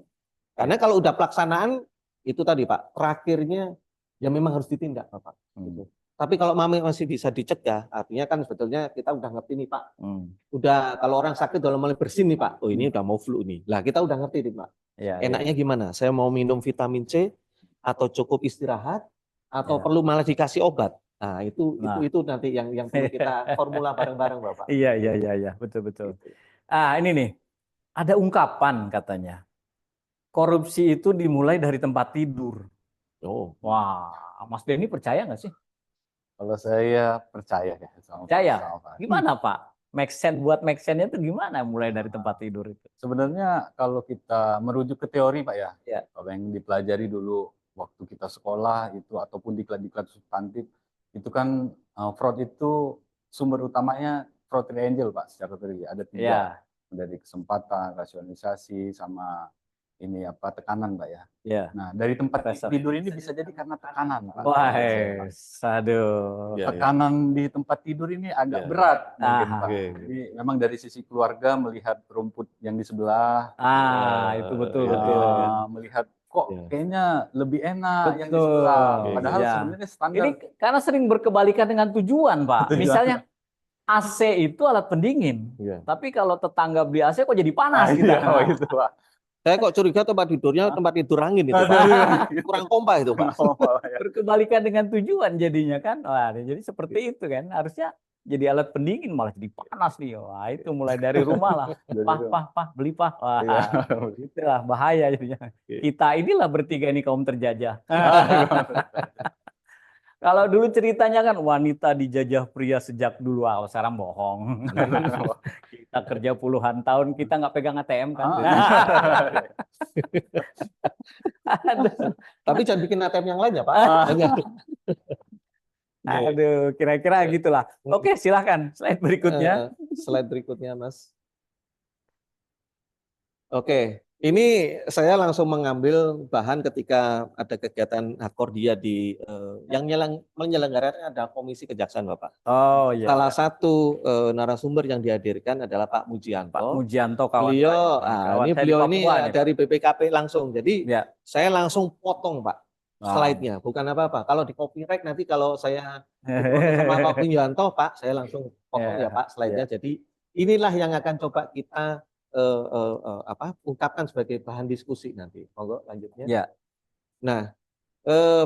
Karena kalau udah pelaksanaan itu tadi Pak, terakhirnya ya memang harus ditindak Bapak. Hmm. Gitu. Tapi kalau masih bisa dicegah, artinya kan sebetulnya kita udah ngerti nih Pak. Hmm. Udah kalau orang sakit udah mulai bersin nih Pak. Oh ini udah mau flu nih. Lah kita udah ngerti nih Pak. Ya, Enaknya gimana? Saya mau minum vitamin C atau cukup istirahat atau Ya. perlu malah dikasih obat. Nah, itu Nah. itu nanti yang perlu kita formula bareng-bareng Bapak. Iya, betul. Ini nih, ada ungkapan katanya, korupsi itu dimulai dari tempat tidur. Oh, Wah, Mas Denny percaya nggak sih? Kalau saya percaya ya Percaya. sama Pak. Gimana Pak? Make sense-nya itu gimana mulai dari tempat tidur itu? Sebenarnya kalau kita merujuk ke teori Pak ya, Ya. kalau yang dipelajari dulu waktu kita sekolah itu ataupun diklat-diklat substantif itu kan fraud itu sumber utamanya fraud triangle Pak secara teori ada 3 Ya. dari kesempatan, rasionalisasi sama ini tekanan Pak ya. Ya. Nah dari tempat Pressure. tidur ini bisa jadi karena tekanan Pak. Wah, Ya, aduh. ya. Tekanan di tempat tidur ini agak Ya. berat mungkin Ah, Pak. oke. Jadi memang dari sisi keluarga melihat rumput yang di sebelah, Itu betul. melihat kok Ya. kayaknya lebih enak yang di Betul. sebelah. Oke, Padahal ya. sebenarnya standar. Ini karena sering berkebalikan dengan tujuan, Pak. Tujuan. Misalnya AC itu alat pendingin, Iya. tapi kalau tetangga beli AC kok jadi panas kita. Iya, itu Pak. Saya kok curiga tempat tidurnya tempat tidur angin itu Pak. Kurang pompa itu Pak. Berkebalikan dengan tujuan jadinya kan. Wah, jadi seperti itu kan. Harusnya jadi alat pendingin malah jadi panas nih. Wah, itu mulai dari rumah lah. Pah, beli pah. Wah, Iya. itulah bahaya jadinya. Kita inilah bertiga ini kaum terjajah. Kalau dulu ceritanya kan wanita dijajah pria sejak dulu, sekarang bohong. Kita kerja puluhan tahun, kita nggak pegang ATM kan. Tapi jangan bikin ATM yang lain ya Pak. Aduh, kira-kira gitulah. Oke, silahkan slide berikutnya. Slide berikutnya Mas. Oke, ini saya langsung mengambil bahan ketika ada kegiatan Hakordia di yang menyelenggarakan ada Komisi Kejaksaan Bapak. Oh iya. Salah satu narasumber yang dihadirkan adalah Pak Mujianto. Pak Mujianto kawan. Beliau, beliau ini Papua, dari BPKP langsung. Jadi ya. saya langsung potong Pak slide-nya, bukan apa-apa. Kalau di copyright nanti kalau saya sama Pak Mujianto Pak, saya langsung potong ya Pak slide-nya. Jadi inilah yang akan coba kita ungkapkan sebagai bahan diskusi nanti. Monggo lanjutnya. Ya. Nah,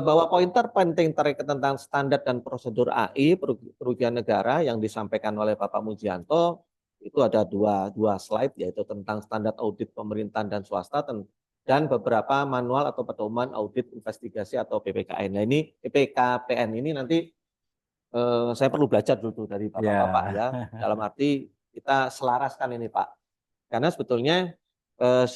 bahwa pointer penting terkait tentang standar dan prosedur AI kerugian negara yang disampaikan oleh Bapak Mujianto itu ada dua slide, yaitu tentang standar audit pemerintahan dan swasta dan beberapa manual atau pedoman audit investigasi atau PPKN. Nah ini PPKPN ini nanti saya perlu belajar dulu dari Bapak-Bapak ya. Dalam arti kita selaraskan ini Pak. Karena sebetulnya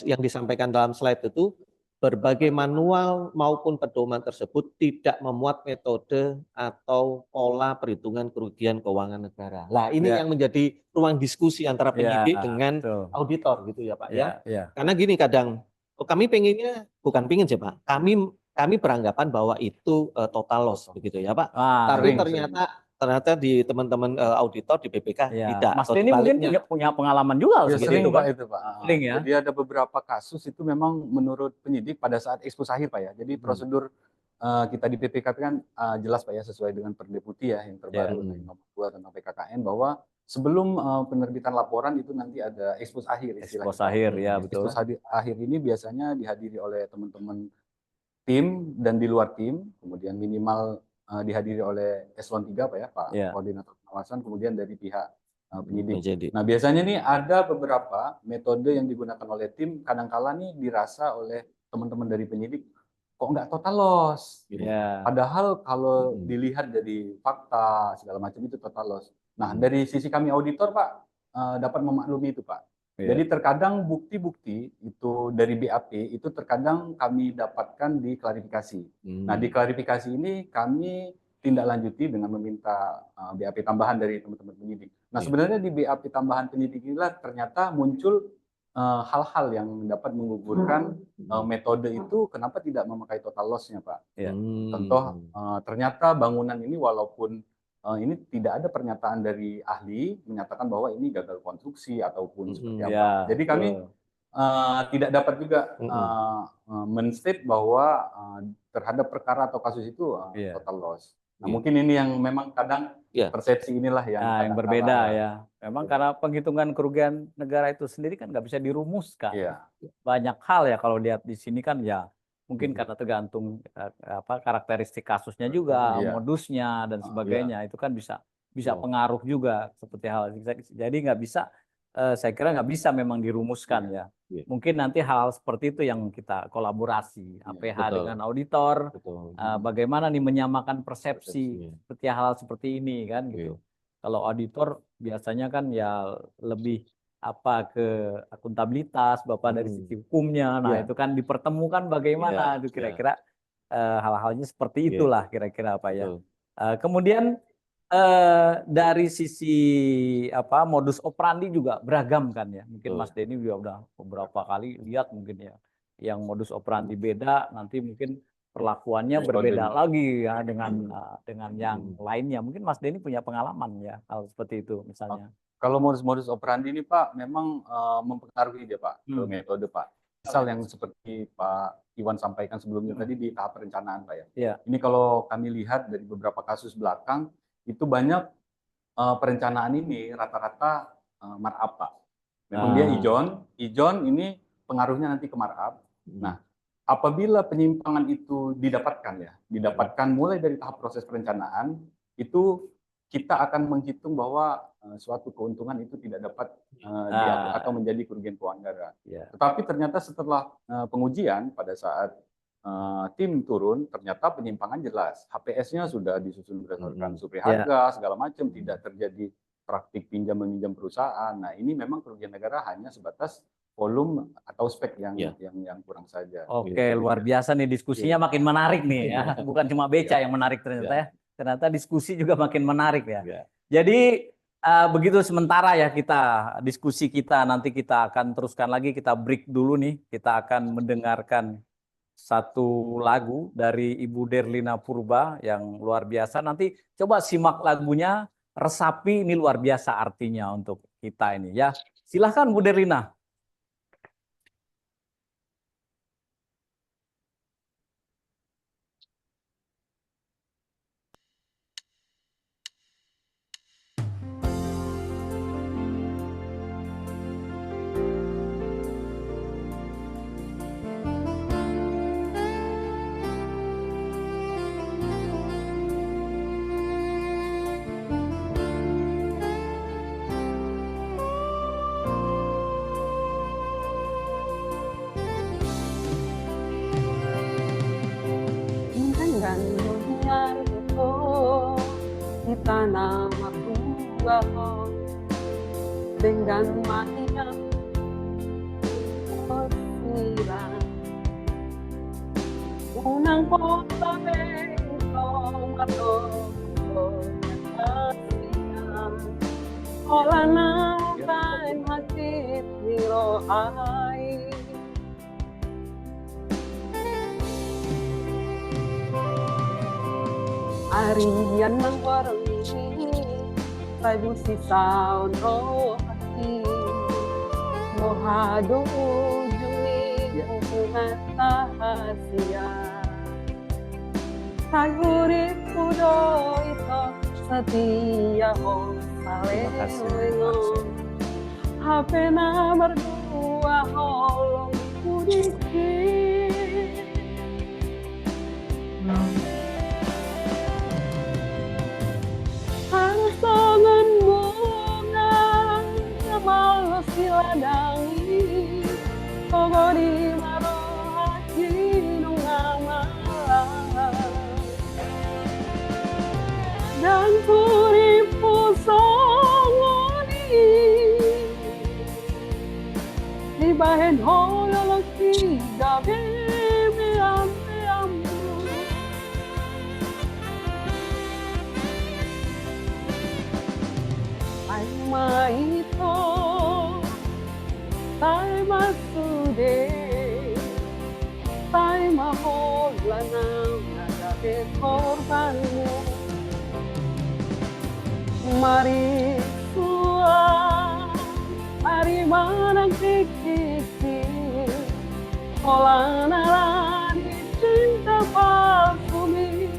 yang disampaikan dalam slide itu berbagai manual maupun pedoman tersebut tidak memuat metode atau pola perhitungan kerugian keuangan negara. Nah, ini yang menjadi ruang diskusi antara penyidik dengan auditor gitu ya Pak ya. Karena gini kadang kami pengennya bukan pingin sih Pak. Kami beranggapan bahwa itu total loss begitu ya Pak. Tapi ternyata di teman-teman auditor di BPK tidak. Mas Denny mungkin punya pengalaman juga sering Pak itu Pak. Sering ya. Jadi ada beberapa kasus itu memang menurut penyidik pada saat ekspos akhir Pak ya. Jadi prosedur kita di BPKP kan jelas Pak ya sesuai dengan Perdeputi ya yang terbaru nomor 2 tentang PKKN bahwa sebelum penerbitan laporan itu nanti ada ekspos akhir. Ekspos akhir ya betul. Ekspos akhir ini biasanya dihadiri oleh teman-teman tim dan di luar tim, kemudian minimal dihadiri oleh eselon 3 Pak ya, Pak Koordinator Pengawasan, kemudian dari pihak penyidik. Nah biasanya nih ada beberapa metode yang digunakan oleh tim, kadangkala nih dirasa oleh teman-teman dari penyidik, kok nggak total loss? Gitu. Padahal kalau dilihat dari fakta, segala macam itu total loss. Nah dari sisi kami auditor Pak, dapat memaklumi itu Pak. Jadi terkadang bukti-bukti itu dari BAP itu terkadang kami dapatkan di klarifikasi. Nah di klarifikasi ini kami tindak lanjuti dengan meminta BAP tambahan dari teman-teman penyidik. Nah sebenarnya di BAP tambahan penyidik inilah ternyata muncul hal-hal yang dapat menggugurkan metode itu kenapa tidak memakai total loss-nya Pak. Contoh ternyata bangunan ini walaupun ini tidak ada pernyataan dari ahli menyatakan bahwa ini gagal konstruksi ataupun seperti apa. Jadi kami tidak dapat juga men-state bahwa terhadap perkara atau kasus itu Iya. total loss. Nah, Iya. mungkin ini yang memang kadang Iya. persepsi inilah yang Nah, yang kadang berbeda salah. ya. Memang karena penghitungan kerugian negara itu sendiri kan nggak bisa dirumuskan. Iya. Banyak hal ya kalau lihat di sini kan ya mungkin karena tergantung karakteristik kasusnya juga, Iya. modusnya dan sebagainya. Itu kan bisa pengaruh juga seperti hal. Jadi nggak bisa, saya kira nggak bisa memang dirumuskan ya. Iya. Mungkin nanti hal seperti itu yang kita kolaborasi APH betul. dengan auditor. Betul. Bagaimana nih menyamakan persepsi Persepsi. seperti hal seperti ini kan gitu. Kalau auditor biasanya kan ya lebih ke akuntabilitas, Bapak dari sisi hukumnya. Nah, itu kan dipertemukan bagaimana itu kira-kira hal-halnya seperti itulah kira-kira apa ya. Kemudian dari sisi modus operandi juga beragam kan ya. Mungkin Mas Denny juga udah beberapa kali lihat mungkin ya. Yang modus operandi beda, nanti mungkin perlakuannya berbeda lagi ya dengan yang lainnya. Mungkin Mas Denny punya pengalaman ya hal seperti itu misalnya. Kalau modus operandi ini Pak memang mempengaruhi dia Pak ke metode Pak. Misal yang seperti Pak Iwan sampaikan sebelumnya tadi di tahap perencanaan Pak ya. Iya. Ini kalau kami lihat dari beberapa kasus belakang itu banyak perencanaan ini rata-rata markup Pak. Memang dia ijon ini pengaruhnya nanti ke markup. Nah, apabila penyimpangan itu didapatkan mulai dari tahap proses perencanaan, itu kita akan menghitung bahwa suatu keuntungan itu tidak dapat diatur atau menjadi kerugian keuangan negara. Tetapi ternyata setelah pengujian pada saat tim turun, ternyata penyimpangan jelas. HPS-nya sudah disusun berdasarkan survei harga, segala macam, tidak terjadi praktik pinjam meminjam perusahaan. Nah, ini memang kerugian negara hanya sebatas volume atau spek yang kurang saja. Oke, luar biasa nih diskusinya makin menarik nih ya. Bukan cuma beca yang menarik ternyata ya. Ternyata diskusi juga makin menarik ya. Jadi begitu sementara ya diskusi kita, nanti kita akan teruskan lagi, kita break dulu nih. Kita akan mendengarkan satu lagu dari Ibu Derlina Purba yang luar biasa. Nanti coba simak lagunya, resapi, ini luar biasa artinya untuk kita ini ya. Silahkan Bu Derlina. Tanah Tua dengan matinya persiran unang kota bentong atau kasihan olah nakan hati niro ai Arian ng warangi Sabi si sound hati Mohado jumi Ang tahasya Sagurip pudo ito Setia ho salengo Hape na berdua holong kudikit Angsangan bunga malu siladangi Kogo di marohati nungamala Dan puri pusongoni Di bahen holo laki gabi Maito tay masude tay mahola ng nagabit korbanmu Mari suwa ari manang kikiki Olanarani cinta palsu mi.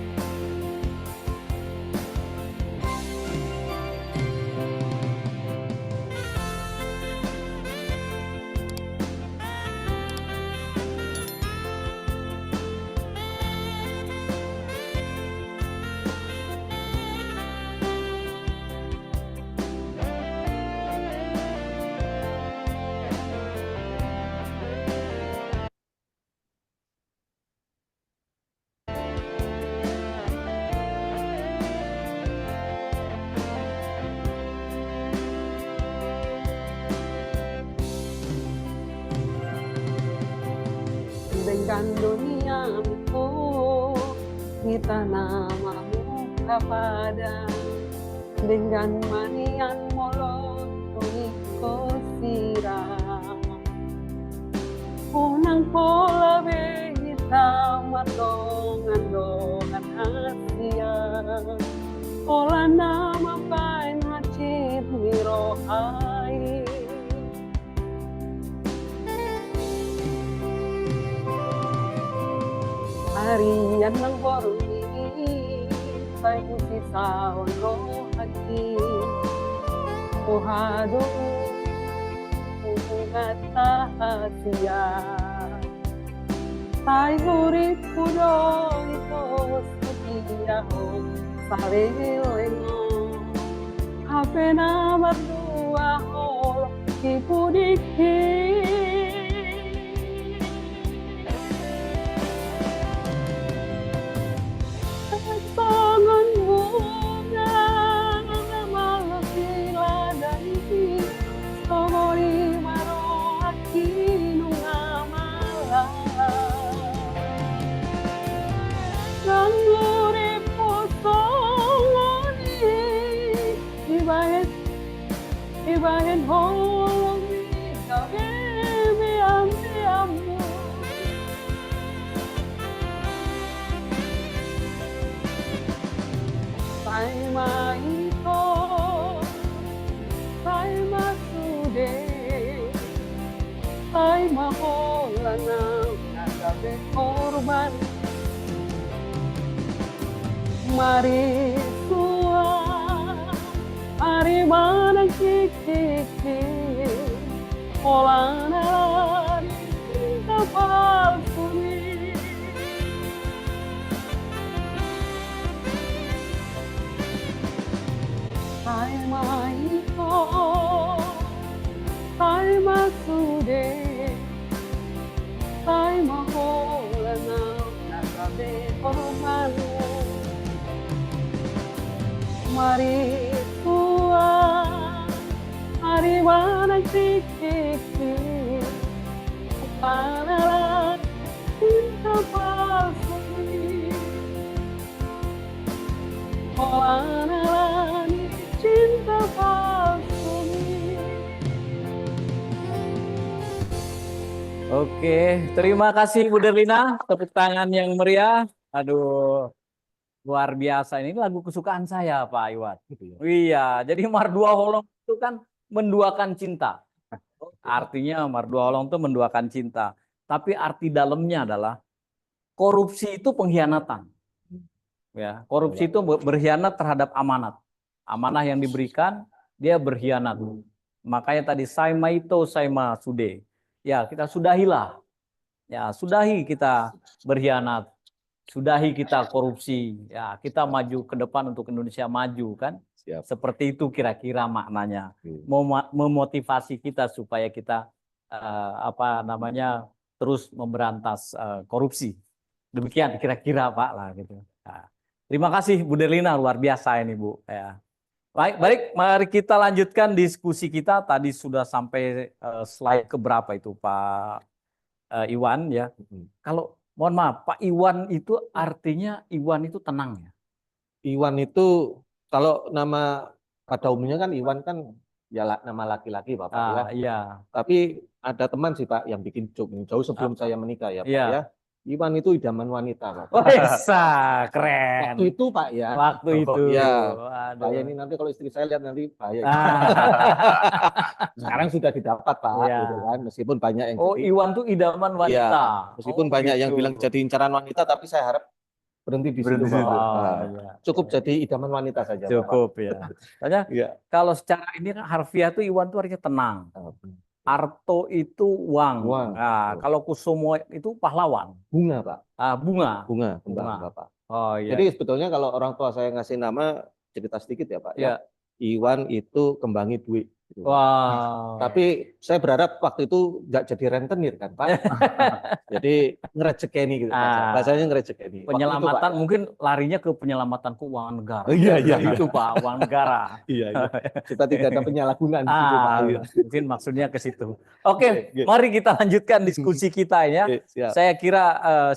Dengan duniaku kita namamu kepada dengan manian molot iko siram unang pola hitam dongan Asia ola nama pain hacit mirohai. Harian ng borumi, tayo si saon rohati, puhado uungat tahasya. Tayo ripudo ito sutiyaho, salilengo, hape na berdua holo, ipudikit. Tangan bunga malah sila danti Somori maro akinu ngamala Nangure posongoni Ibahen holong Kabebe ambe Taima ito, taima sude, taima hola ng nagabi korban. Mari suwa, mari manang kikiki, hola na cinta palsu ni. Taima ito, taima sude, taima hola na nagabi korban. Mari tua, mari wanang kikiki, panalan cinta palsu ni, panalan cinta palsu ni. Oke, terima kasih Bu Derlina, tepuk tangan yang meriah. Aduh, luar biasa. Ini lagu kesukaan saya, Pak Iwan. Iya, jadi Mardua Holong itu kan menduakan cinta. Artinya Mardua Holong itu menduakan cinta. Tapi arti dalamnya adalah korupsi itu pengkhianatan. Ya, korupsi itu berkhianat terhadap amanat. Amanah yang diberikan, dia berkhianat. Makanya tadi saima itu saima sude. Ya, kita sudahilah. Ya, sudahi kita berkhianat. Sudahi kita korupsi, ya kita maju ke depan untuk Indonesia maju kan. Siap. Seperti itu kira-kira maknanya. Memotivasi kita supaya kita terus memberantas korupsi. Demikian kira-kira Pak lah gitu. Nah, terima kasih Bu Derlina, luar biasa ini Bu. Ya. Baik, mari kita lanjutkan diskusi kita. Tadi sudah sampai slide keberapa itu Pak Iwan ya. Kalau mohon maaf, Pak Iwan itu artinya Iwan itu tenang ya? Iwan itu kalau nama pada umumnya kan Iwan kan ya nama laki-laki Bapak ya. Iya. Tapi ada teman sih Pak yang bikin joke jauh sebelum saya menikah ya Pak Iya. ya. Iwan itu idaman wanita, Pak. Wesa, keren. Waktu itu, Pak ya. Waktu itu. Ya. Waduh. Bahaya ini nanti kalau istri saya lihat nanti bahaya. Ah. Sekarang sudah didapat, Pak, Iya. gitu kan. Meskipun banyak yang Oh, jadi, Iwan tuh idaman ya, wanita. meskipun Oh, banyak yang gitu. bilang jadi incaran wanita, tapi saya harap berhenti di situ, Berhenti di situ. Bapak. Oh, Nah, iya. cukup jadi idaman wanita saja, Bapak. Cukup ya. Soalnya Iya. kalau secara ini kan harfiah tuh Iwan tuh artinya tenang. Arto itu uang. Uang. Nah, kalau Kusumo itu pahlawan. Bunga, Pak. Ah, bunga. Bunga, Bunga. Bapak. Oh iya. Jadi sebetulnya kalau orang tua saya ngasih nama, cerita sedikit ya, Pak. Iya. Ya. Iwan itu kembangi duit. Gitu. Wah. Tapi saya berharap waktu itu nggak jadi rentenir kan, Pak. Jadi ngerejekeni gitu. Bahasanya ngerejekeni. Waktu itu, Penyelamatan Pak, ya. mungkin larinya ke penyelamatan keuangan negara. Iya, iya. Itu Pak, uang negara. Iya, iya. Kita tidak ada penyalahgunaan di situ, Pak. Iya. Mungkin maksudnya ke situ. Oke, Oke. mari kita lanjutkan diskusi kita ya. Oke, siap. Saya kira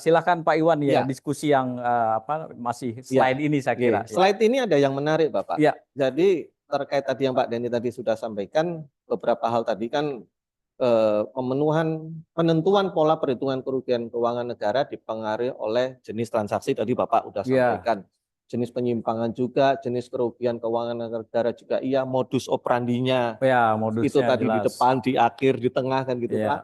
silakan Pak Iwan ya, Ya. diskusi yang masih slide ini saya kira. Oke. Slide ini ada yang menarik, Bapak. Iya. Jadi terkait tadi yang Pak Denny tadi sudah sampaikan, beberapa hal tadi kan penentuan pola perhitungan kerugian keuangan negara dipengaruhi oleh jenis transaksi tadi Bapak sudah Iya. sampaikan. Jenis penyimpangan juga, jenis kerugian keuangan negara juga iya, modus operandinya Ya, modusnya itu tadi di jelas. depan, di akhir, di tengah kan gitu Iya. Pak.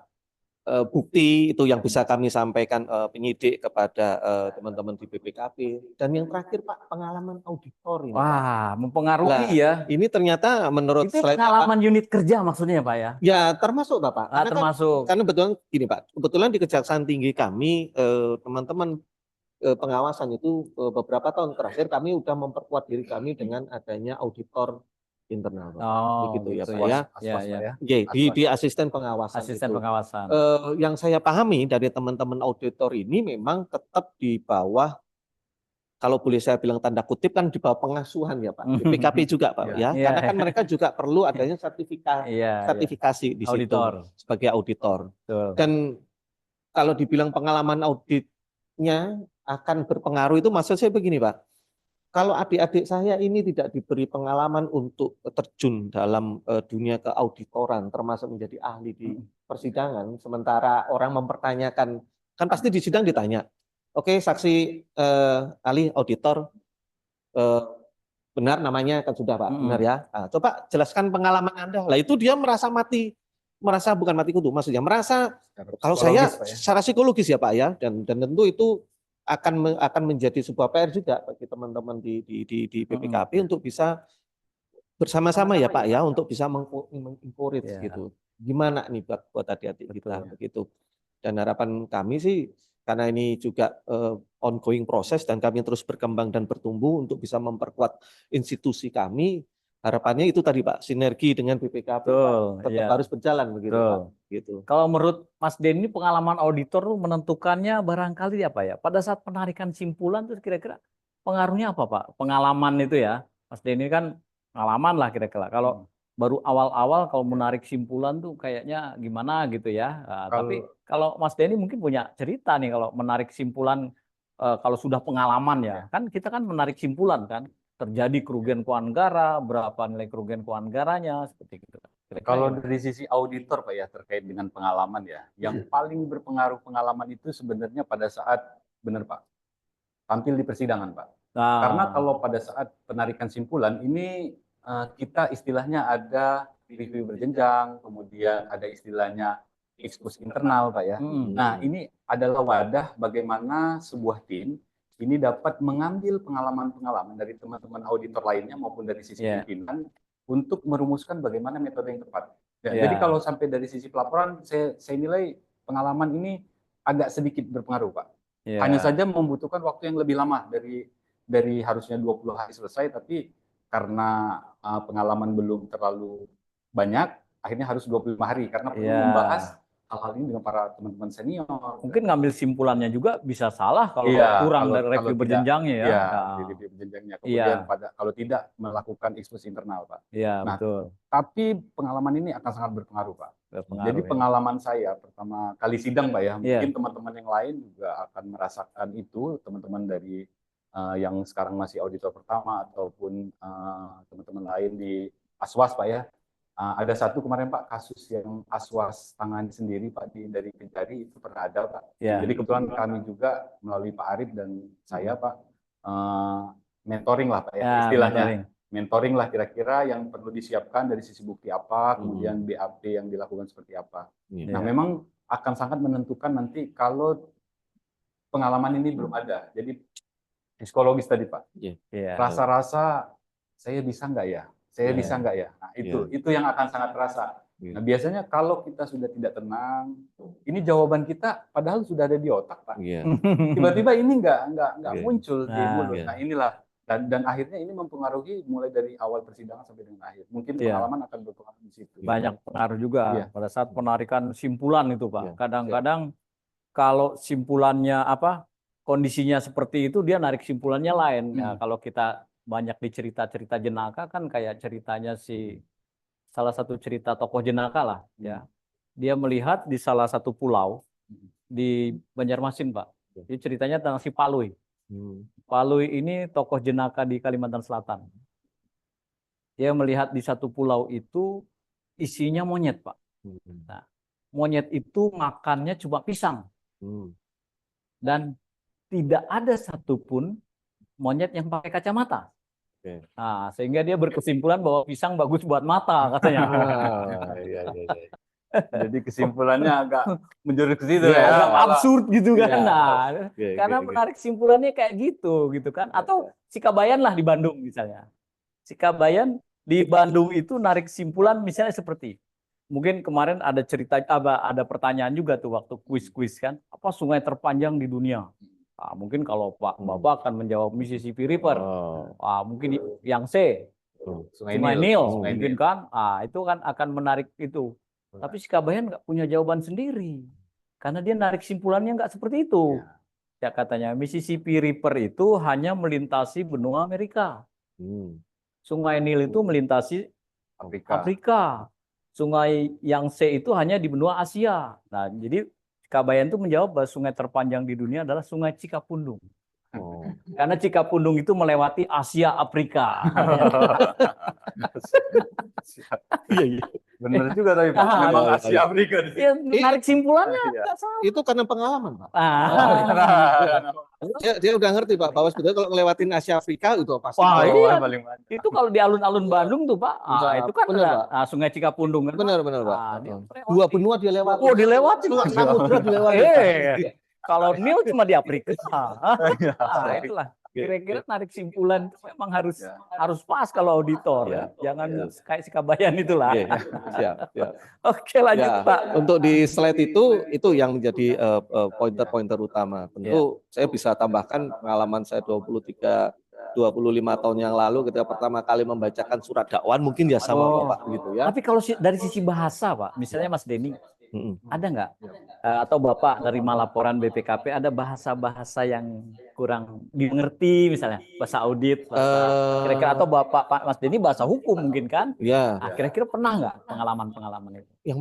Bukti itu yang bisa kami sampaikan penyidik kepada teman-teman di BPKP. Dan yang terakhir Pak, pengalaman auditor ini. Pak. Wah, mempengaruhi Nah, ya. Ini ternyata menurut Itu slide pengalaman unit kerja maksudnya Pak ya? ya termasuk Bapak. Ah, termasuk. Karena betul gini Pak, kebetulan di Kejaksaan Tinggi kami teman-teman pengawasan itu beberapa tahun terakhir kami sudah memperkuat diri kami dengan adanya auditor internal. Bapak. Oh, Begitu ya gitu Pak ya. Ya, ya. Ya, di asisten pengawasan. Asisten itu. pengawasan. Yang saya pahami dari teman-teman auditor ini memang tetap di bawah, kalau boleh saya bilang tanda kutip kan di bawah pengasuhan ya Pak. BPKP juga Pak ya. Iya. Karena kan mereka juga perlu adanya sertifikasi di Auditor. situ sebagai auditor. Betul. Dan kalau dibilang pengalaman auditnya akan berpengaruh itu maksud saya begini Pak. Kalau adik-adik saya ini tidak diberi pengalaman untuk terjun dalam dunia keauditoran, termasuk menjadi ahli di persidangan, sementara orang mempertanyakan, kan pasti di sidang ditanya, oke saksi ahli auditor, benar namanya kan sudah Pak, benar ya. Nah, coba jelaskan pengalaman Anda. Lah itu dia merasa bukan mati kutu, maksudnya merasa kalau saya secara psikologis ya Pak ya, dan tentu itu akan menjadi sebuah PR juga bagi teman-teman di BPKP untuk bisa bersama-sama ya Pak ya untuk bisa mengencourage gitu. Gimana nih buat adik-adik kita begitu. Dan harapan kami sih karena ini juga ongoing proses dan kami terus berkembang dan bertumbuh untuk bisa memperkuat institusi kami. Harapannya itu tadi Pak, sinergi dengan BPKP Pak, tetap harus berjalan begitu Pak. Gitu. Kalau menurut Mas Denny pengalaman auditor menentukannya barangkali apa ya? Pada saat penarikan simpulan tuh kira-kira pengaruhnya apa Pak? Pengalaman itu ya, Mas Denny kan pengalaman lah kira-kira. Kalau baru awal-awal kalau menarik simpulan tuh kayaknya gimana gitu ya. Nah, tapi kalau Mas Denny mungkin punya cerita nih kalau menarik simpulan kalau sudah pengalaman ya. Kan kita kan menarik simpulan kan. Terjadi kerugian keuangan negara, berapa nilai kerugian keuangan negaranya, seperti itu. Kalau dari sisi auditor Pak ya, terkait dengan pengalaman ya, yang paling berpengaruh pengalaman itu sebenarnya pada saat, benar Pak, tampil di persidangan Pak. Karena kalau pada saat penarikan simpulan, ini kita istilahnya ada review berjenjang, kemudian ada istilahnya ekspos internal Pak ya. Nah ini adalah wadah bagaimana sebuah tim ini dapat mengambil pengalaman-pengalaman dari teman-teman auditor lainnya maupun dari sisi pimpinan untuk merumuskan bagaimana metode yang tepat. Jadi kalau sampai dari sisi pelaporan, saya nilai pengalaman ini agak sedikit berpengaruh Pak. Hanya saja membutuhkan waktu yang lebih lama dari harusnya 20 hari selesai, tapi karena pengalaman belum terlalu banyak, akhirnya harus 25 hari karena perlu membahas hal-hal ini dengan para teman-teman senior. Mungkin ngambil simpulannya juga bisa salah kalau kurang dari review berjenjangnya ya. Di review berjenjangnya. Kemudian kalau tidak melakukan ekspos internal Pak. Iya, nah, betul. Tapi pengalaman ini akan sangat berpengaruh Pak. Jadi pengalaman saya pertama kali sidang Pak ya, mungkin teman-teman yang lain juga akan merasakan itu, teman-teman dari yang sekarang masih auditor pertama ataupun teman-teman lain di Aswas Pak ya. Ada satu kemarin Pak kasus yang Aswas tangani sendiri Pak dari Kejari itu pernah ada Pak. Ya. Jadi kebetulan kami juga melalui Pak Arif dan saya Pak mentoring lah Pak ya, Ya, istilahnya. mentoring. Mentoring lah kira-kira yang perlu disiapkan dari sisi bukti apa, kemudian BAP yang dilakukan seperti apa. Iya. Nah, memang akan sangat menentukan nanti kalau pengalaman ini belum ada. Jadi psikologis tadi Pak. Iya. Rasa-rasa saya bisa nggak ya? Saya Iya. bisa nggak ya? Nah, itu yang akan sangat terasa. Iya. Nah, biasanya kalau kita sudah tidak tenang, ini jawaban kita padahal sudah ada di otak, Pak. Iya. Tiba-tiba ini nggak Iya. muncul di Nah, mulut. iya. Nah, inilah dan akhirnya ini mempengaruhi mulai dari awal persidangan sampai dengan akhir. Mungkin Iya. pengalaman akan berpengaruh di situ. Banyak pengaruh juga Iya. pada saat penarikan simpulan itu, Iya. Pak. Kadang-kadang kalau simpulannya kondisinya seperti itu, dia narik simpulannya lain. Ya, kalau kita banyak di cerita-cerita jenaka kan kayak ceritanya salah satu cerita tokoh jenaka lah, ya. Dia melihat di salah satu pulau di Banjarmasin, Pak. Jadi ceritanya tentang si Palui. Palui ini tokoh jenaka di Kalimantan Selatan. Dia melihat di satu pulau itu isinya monyet, Pak. Nah, monyet itu makannya cuma pisang. Dan tidak ada satupun monyet yang pakai kacamata. Nah, sehingga dia berkesimpulan bahwa pisang bagus buat mata, katanya. Jadi kesimpulannya agak menjurus ke situ Ya, ya. agak malah. absurd gitu kan. Iya. Nah, Oke, karena oke. menarik simpulannya kayak gitu kan. Atau si Kabayan lah di Bandung misalnya. Si Kabayan di Bandung itu narik simpulan misalnya seperti, mungkin kemarin ada cerita, ada pertanyaan juga tuh waktu kuis-kuis kan, apa sungai terpanjang di dunia? Nah, mungkin kalau Pak Bapak akan menjawab Mississippi River, mungkin yang C, Sungai Nil, mungkin kan, itu kan akan menarik itu. Tapi si Kabayan nggak punya jawaban sendiri, karena dia narik simpulannya nggak seperti itu. Ya katanya Mississippi River itu hanya melintasi benua Amerika. Sungai Nil itu melintasi Afrika. Sungai yang C itu hanya di benua Asia. Nah, jadi Kabayan itu menjawab bahwa sungai terpanjang di dunia adalah Sungai Cikapundung. Karena Cikapundung itu melewati Asia Afrika. Iya. Benar juga tapi Pak, memang iya, Asia iya. Afrika di Ya, menarik simpulannya nggak salah. Itu karena pengalaman, Pak. Ah. Dia udah ngerti, Pak, bahwa sebetulnya kalau ngelewatin Asia Afrika itu pasti. Wah, Oh, iya. paling banyak. Itu kalau di alun-alun Bandung tuh, Pak. Benar, Itu kan benar, ada Pak. Sungai Cikapundung. Kan, Benar, Pak. dia Dua benua dia lewati. Oh, dilewati. Samudra dilewati. Kalau Nil cuma di Afrika. Itulah. Kira-kira narik simpulan itu memang harus pas kalau auditor. Ya. Jangan kayak si Kabayan itulah. Iya, siap. Oke, lanjut, Ya, Pak. untuk di slide itu yang menjadi pointer-pointer utama. Tentu saya bisa tambahkan pengalaman saya 25 tahun yang lalu ketika pertama kali membacakan surat dakwaan mungkin ya sama Bapak gitu ya. Tapi kalau dari sisi bahasa, Pak, misalnya Mas Denny, ada nggak? Atau Bapak nerima laporan BPKP ada bahasa-bahasa yang kurang dimengerti, misalnya bahasa audit, kira-kira, atau Pak Mas Denny bahasa hukum mungkin kan? Ya. Kira-kira pernah nggak pengalaman itu? Yang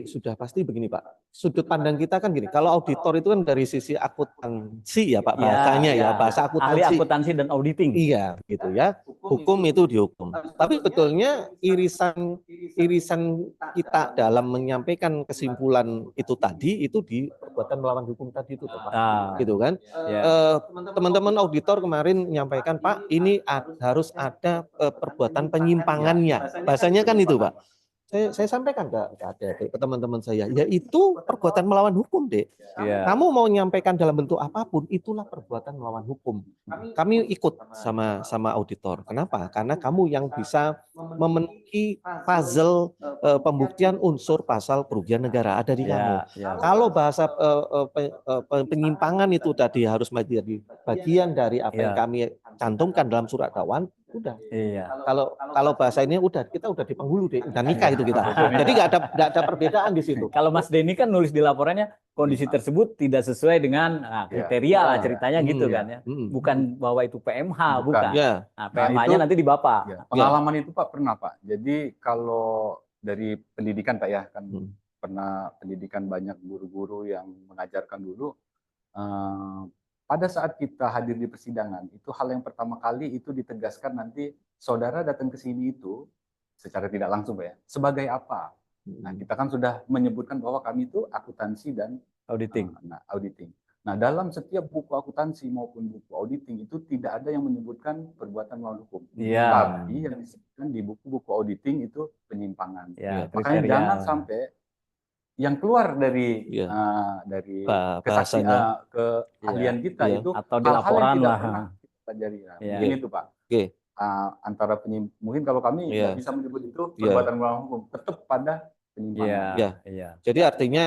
sudah pasti begini, Pak. Sudut pandang kita kan gini, kalau auditor itu kan dari sisi akuntansi ya Pak, bahasanya ya, bahasa akuntansi. Ahli akuntansi dan auditing. Iya, gitu ya. Hukum itu dihukum. Tapi betulnya irisan kita dalam menyampaikan kesimpulan itu tadi itu di perbuatan melawan hukum tadi itu Pak. Gitu kan. Teman-teman auditor kemarin menyampaikan, Pak, ini harus ada perbuatan penyimpangannya. Bahasanya kan itu, Pak. Saya sampaikan ke teman-teman saya, yaitu perbuatan melawan hukum, Dek. Kamu mau menyampaikan dalam bentuk apapun, itulah perbuatan melawan hukum. Kami ikut sama auditor. Kenapa? Karena kamu yang bisa memenuhi puzzle pembuktian unsur pasal kerugian negara ada di kamu. Kalau bahasa penyimpangan itu tadi harus menjadi bagian dari apa yang kami cantumkan dalam surat dakwaan, udah. Kalau bahasa ini kita udah di penghulu deh, udah nikah itu kita. Jadi nggak ada perbedaan di situ. Kalau Mas Denny kan nulis di laporannya kondisi tersebut tidak sesuai dengan kriteria lah ceritanya gitu kan ya. Bukan bahwa itu PMH, bukan. Nah, PMH-nya nanti di Bapak. Pengalaman itu Pak pernah Pak. Jadi kalau dari pendidikan Pak ya kan pernah pendidikan banyak guru-guru yang mengajarkan dulu. Pada saat kita hadir di persidangan, itu hal yang pertama kali itu ditegaskan nanti saudara datang ke sini itu secara tidak langsung Pak ya. Sebagai apa? Nah, kita kan sudah menyebutkan bahwa kami itu akuntansi dan Auditing. auditing. Nah, dalam setiap buku akuntansi maupun buku auditing itu tidak ada yang menyebutkan perbuatan melawan hukum. Iya. Tapi yang disebutkan di buku-buku auditing itu penyimpangan. Ya, Makanya kriteria. jangan sampai yang keluar dari Iya. dari Bahasanya. keahlian kita Iya. itu Atau di hal-hal yang laporan tidak lah. pernah kita pelajari. Nah, Iya. mungkin itu Pak. Oke. Antara mungkin kalau kami Iya. nggak bisa menyebut itu Iya. perbuatan melawan hukum, tetap pada penyimpangan. Iya. Iya. Iya. Jadi artinya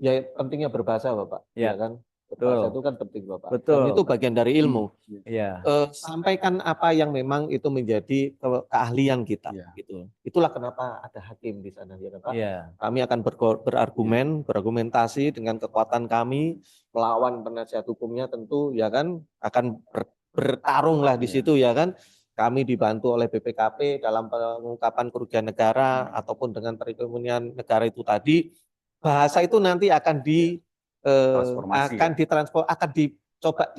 ya pentingnya berbahasa Bapak, Iya. ya kan? Berbahasa Betul. itu kan penting Bapak. Betul. Dan itu bagian dari ilmu. Iya. Sampaikan apa yang memang itu menjadi keahlian kita, Iya. gitu. Itulah kenapa ada hakim di sana, ya kan Pak? Iya. Kami akan berargumentasi dengan kekuatan kami, melawan penasihat hukumnya tentu, ya kan? Akan bertarung lah di Iya. situ, ya kan? Kami dibantu oleh BPKP dalam pengungkapan kerugian negara ataupun dengan perekonomian negara itu tadi. Bahasa itu nanti akan Transformasi, akan dicoba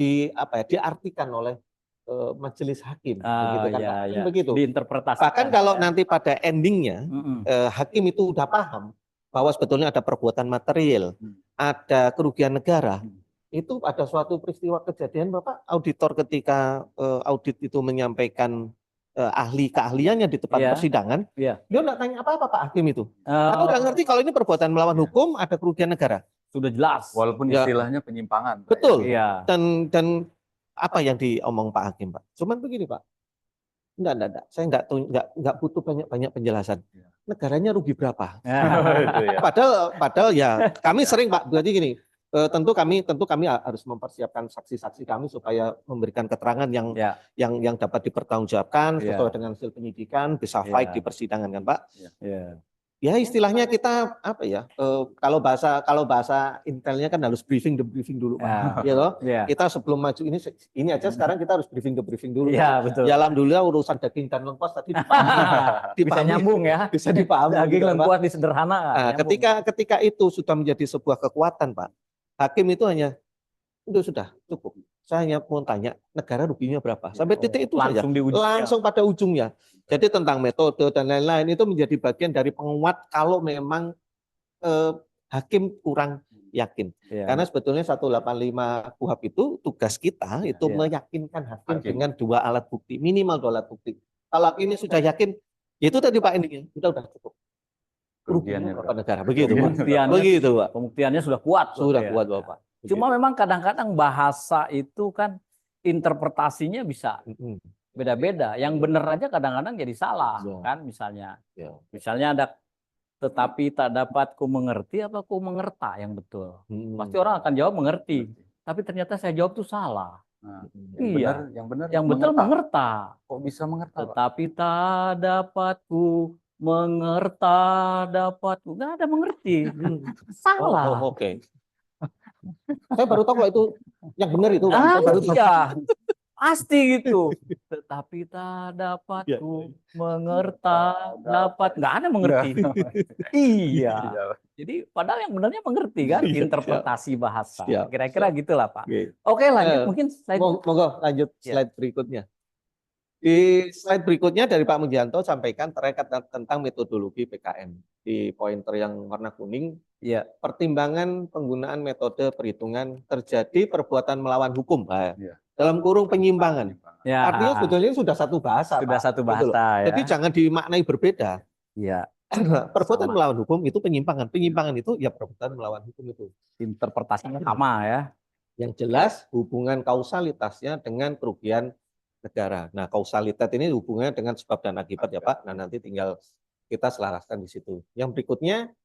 diartikan oleh majelis hakim, begitu kan Pak? Kan begitu. Diinterpretasikan. Bahkan kalau nanti pada endingnya Mm-mm. hakim itu udah paham bahwa sebetulnya ada perbuatan material, ada kerugian negara. Itu ada suatu peristiwa kejadian Bapak, auditor ketika audit itu menyampaikan ahli keahliannya di tempat Iya. persidangan, Iya. dia nggak tanya apa-apa Pak Hakim itu. Aku udah ngerti kalau ini perbuatan melawan hukum, ada kerugian negara. Sudah jelas. Walaupun Ya. istilahnya penyimpangan. Pak, Betul. Iya. Dan apa yang diomong Pak Hakim Pak? Cuman begini Pak, enggak. Saya enggak butuh banyak penjelasan. Iya. Negaranya rugi berapa? Itu ya. Padahal ya kami sering Pak, berarti gini. Tentu kami harus mempersiapkan saksi-saksi kami supaya memberikan keterangan Ya. yang dapat dipertanggungjawabkan Ya. sesuai dengan hasil penyidikan, bisa Ya. fight di persidangan kan Pak. Iya. Ya istilahnya kita apa ya? Kalau bahasa intelnya kan harus briefing dulu Pak. Ya toh? Iya. Kita sebelum maju ini aja sekarang kita harus briefing dulu. Iya, betul. Ya alhamdulillah urusan daging dan lengkuas tadi Bisa dipahami. nyambung ya. Bisa dipahami. Daging gitu, Pak. lengkuas disederhanakan. Nah, Nyambung. ketika itu sudah menjadi sebuah kekuatan, Pak. Hakim itu hanya sudah cukup. Saya hanya mau tanya negara ruginya berapa. Sampai titik itu saja. Langsung diuji. Langsung pada ujungnya. Jadi tentang metode dan lain-lain itu menjadi bagian dari penguat kalau memang hakim kurang yakin. Iya. Karena sebetulnya 185 KUHP itu tugas kita itu Iya. meyakinkan hakim Hakim. dengan 2 alat bukti, minimal 2 alat bukti. Kalau ini sudah yakin, ya itu tadi Pak ini udah cukup. Kerugiannya Berapa negara? Begitu Pak. Pembuktiannya, Begitu Pak. pembuktiannya sudah kuat. Sudah ya. kuat Bapak. Cuma memang kadang-kadang bahasa itu kan interpretasinya bisa beda-beda. Yang benar aja kadang-kadang jadi salah, Ya. kan misalnya. Ya. Misalnya ada tetapi tak dapat ku mengerti apa ku mengerta yang betul. Pasti orang akan jawab mengerti. Tapi ternyata saya jawab tuh salah. Nah, Iya. yang benar Yang betul mengerta. Kok bisa mengerta, Pak? Tetapi tak dapat ku mengerta dapat ku. Nggak ada mengerti. Salah. Oh, oke. Saya baru tahu kalau itu yang benar itu. Pak. Saya baru tahu. Iya. Pasti gitu. Tetapi tak dapat Ya. ku mengerta dapat. Nggak ada mengerti. Iya. Jadi padahal yang benarnya mengerti kan. Iya, Interpretasi bahasa. Siap, Kira-kira gitulah Pak. Oke. Oke lanjut. Mungkin slide. Monggo lanjut slide berikutnya. Di slide berikutnya dari Pak Mujianto sampaikan terkait tentang metodologi PKM. Di pointer yang warna kuning, Iya. pertimbangan penggunaan metode perhitungan terjadi perbuatan melawan hukum. Nah, Iya. dalam kurung penyimpangan. Ya. Artinya sebetulnya sudah satu bahasa. Sudah Pak. satu Gitu loh. bahasa ya. Jadi jangan dimaknai berbeda. Iya. Perbuatan Sama. melawan hukum itu penyimpangan. Penyimpangan itu ya perbuatan melawan hukum itu. Interpretasinya sama ya. Yang jelas hubungan kausalitasnya dengan kerugian negara. Nah, kausalitas ini hubungannya dengan sebab dan akibat ya Pak. Nah, nanti tinggal kita selaraskan di situ. Yang berikutnya,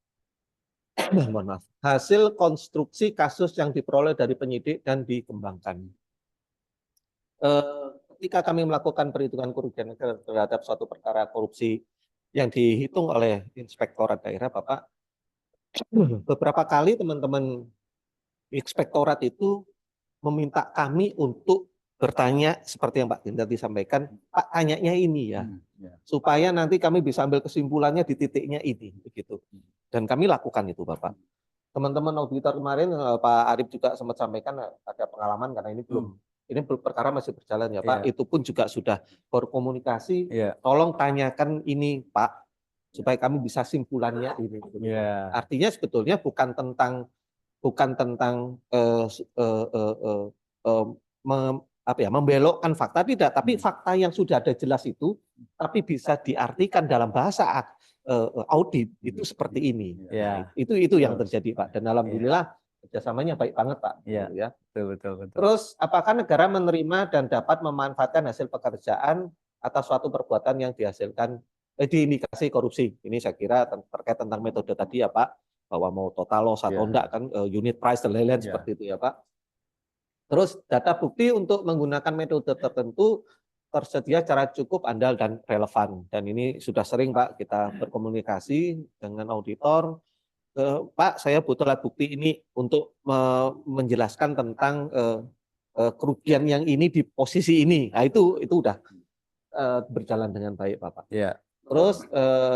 mohon maaf, hasil konstruksi kasus yang diperoleh dari penyidik dan dikembangkan. Ketika kami melakukan perhitungan kerugian negara terhadap suatu perkara korupsi yang dihitung oleh inspektorat daerah, Bapak, beberapa kali teman-teman inspektorat itu meminta kami untuk bertanya seperti yang Pak Dinda disampaikan, Pak tanyanya ini ya, supaya nanti kami bisa ambil kesimpulannya di titiknya ini, begitu. Dan kami lakukan itu, Bapak. Teman-teman auditor kemarin, Pak Arif juga sempat sampaikan ada pengalaman karena ini ini perkara masih berjalan ya Pak. Iya. Itu pun juga sudah berkomunikasi. Iya. Tolong tanyakan ini Pak, supaya kami bisa simpulannya ini. Iya. Artinya sebetulnya bukan tentang membelokkan fakta, tidak, tapi fakta yang sudah ada jelas itu, tapi bisa diartikan dalam bahasa audit itu seperti ini. Iya. Nah, itu yang terjadi Pak. Dan alhamdulillah kerjasamanya baik banget Pak. Iya. Gitu ya. Betul. Terus apakah negara menerima dan dapat memanfaatkan hasil pekerjaan atas suatu perbuatan yang dihasilkan diindikasi korupsi? Ini saya kira terkait tentang metode tadi ya Pak, bahwa mau total loss atau enggak kan, unit price dan lain-lain seperti itu ya Pak. Terus data bukti untuk menggunakan metode tertentu tersedia secara cukup, andal, dan relevan. Dan ini sudah sering Pak kita berkomunikasi dengan auditor. Pak, saya butuh alat bukti ini untuk menjelaskan tentang kerugian yang ini di posisi ini. Nah itu udah berjalan dengan baik Pak. Iya. Terus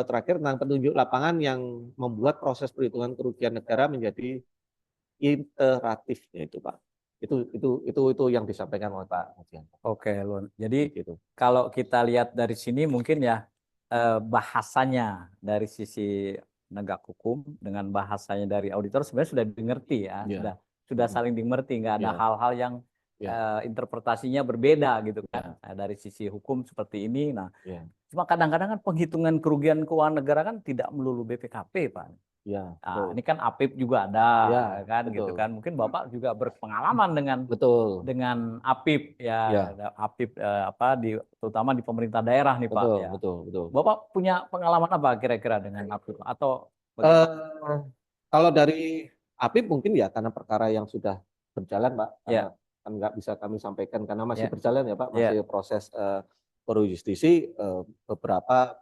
terakhir tentang petunjuk lapangan yang membuat proses perhitungan kerugian negara menjadi iteratif, itu Pak. Itu yang disampaikan oleh Pak Mujianto. Oke, Lun. Jadi Gitu. kalau kita lihat dari sini mungkin ya bahasanya dari sisi penegak hukum dengan bahasanya dari auditor sebenarnya sudah dimengerti ya, Ya. sudah saling dimengerti, nggak ada Ya. hal-hal yang Ya. interpretasinya berbeda gitu kan. Nah, dari sisi hukum seperti ini. Nah, Ya. cuma kadang-kadang kan penghitungan kerugian keuangan negara kan tidak melulu BPKP, Pak. Ya, Nah, ini kan APIP juga ada, Ya, kan betul. gitu kan. Mungkin Bapak juga berpengalaman dengan betul. APIP ya, Ya. APIP terutama di pemerintah daerah nih Pak Betul, ya. betul. Bapak punya pengalaman apa kira-kira dengan APIP atau Kalau dari APIP mungkin ya karena perkara yang sudah berjalan Pak, Ya. kan nggak bisa kami sampaikan karena masih Ya. berjalan ya Pak, Ya. masih proses pro-justisi, beberapa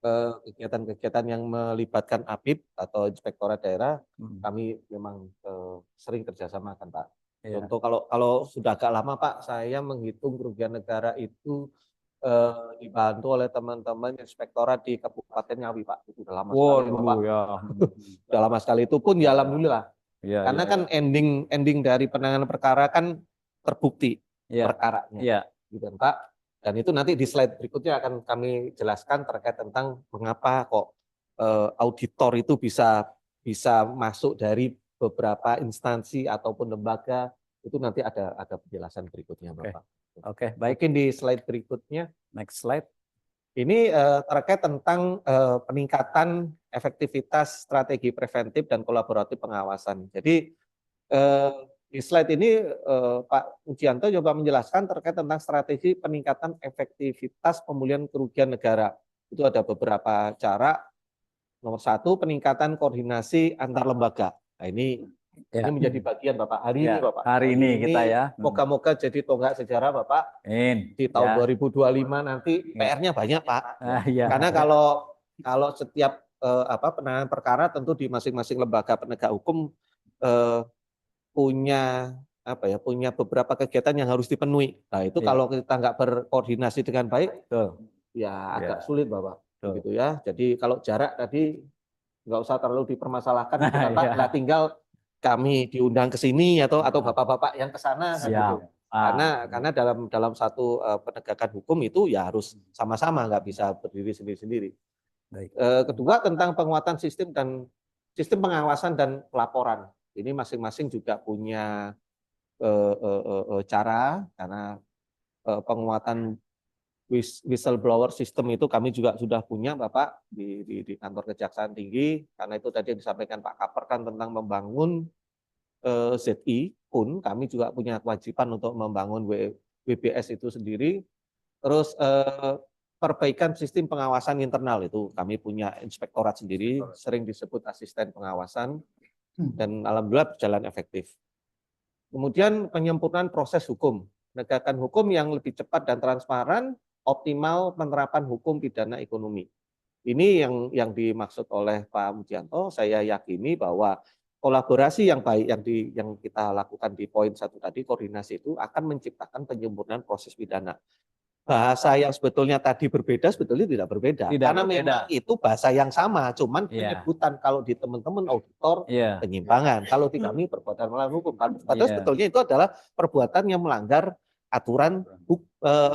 kegiatan-kegiatan yang melibatkan APIP atau inspektorat daerah, kami memang sering kerjasama kan Pak. Ya. Contoh kalau sudah agak lama Pak, saya menghitung kerugian negara itu dibantu oleh teman-teman inspektorat di Kabupaten Ngawi Pak. Itu udah lama sekali Pak. ya. Udah lama sekali, itu pun ya alhamdulillah. Ya, Karena kan ending dari penanganan perkara kan terbukti perkaranya. Iya. Gitu kan Pak. Dan itu nanti di slide berikutnya akan kami jelaskan terkait tentang mengapa kok auditor itu bisa masuk dari beberapa instansi ataupun lembaga. Itu nanti ada penjelasan berikutnya Bapak. Oke, baik. Mungkin di slide berikutnya. Next slide. Ini terkait tentang peningkatan efektivitas strategi preventif dan kolaboratif pengawasan. Jadi di slide ini Pak Mujianto coba menjelaskan terkait tentang strategi peningkatan efektivitas pemulihan kerugian negara. Itu ada beberapa cara. Nomor 1, peningkatan koordinasi antar lembaga. Nah ini menjadi bagian Bapak hari ini Bapak. Hari ini kita ya. Moga-moga jadi tonggak sejarah Bapak. Di tahun 2025 nanti PR-nya banyak Pak. Karena kalau setiap penanganan perkara tentu di masing-masing lembaga penegak hukum punya beberapa kegiatan yang harus dipenuhi. Nah itu kalau kita nggak berkoordinasi dengan baik, ya agak sulit Bapak. Begitu ya. Jadi kalau jarak tadi nggak usah terlalu dipermasalahkan, Bapak. Nah, tinggal kami diundang ke sini atau bapak-bapak yang ke sana. Gitu. Karena dalam satu penegakan hukum itu ya harus sama-sama, nggak bisa berdiri sendiri-sendiri. Kedua tentang penguatan sistem pengawasan dan pelaporan. Ini masing-masing juga punya cara, karena penguatan whistleblower system itu kami juga sudah punya Bapak di kantor Kejaksaan Tinggi, karena itu tadi yang disampaikan Pak Kaper kan tentang membangun ZI pun kami juga punya kewajiban untuk membangun WBS itu sendiri. Terus perbaikan sistem pengawasan internal itu kami punya inspektorat sendiri, sering disebut asisten pengawasan. Dan alhamdulillah berjalan efektif. Kemudian penyempurnaan proses hukum, penegakan hukum yang lebih cepat dan transparan, optimal penerapan hukum pidana ekonomi. Ini yang dimaksud oleh Pak Mujianto. Saya yakini bahwa kolaborasi yang baik yang kita lakukan di poin 1 tadi, koordinasi itu akan menciptakan penyempurnaan proses pidana. Bahasa yang sebetulnya tadi berbeda, sebetulnya tidak berbeda. Karena memang itu bahasa yang sama, cuman penyebutan kalau di teman-teman auditor penyimpangan, kalau di kami perbuatan melawan hukum. Padahal sebetulnya itu adalah perbuatan yang melanggar aturan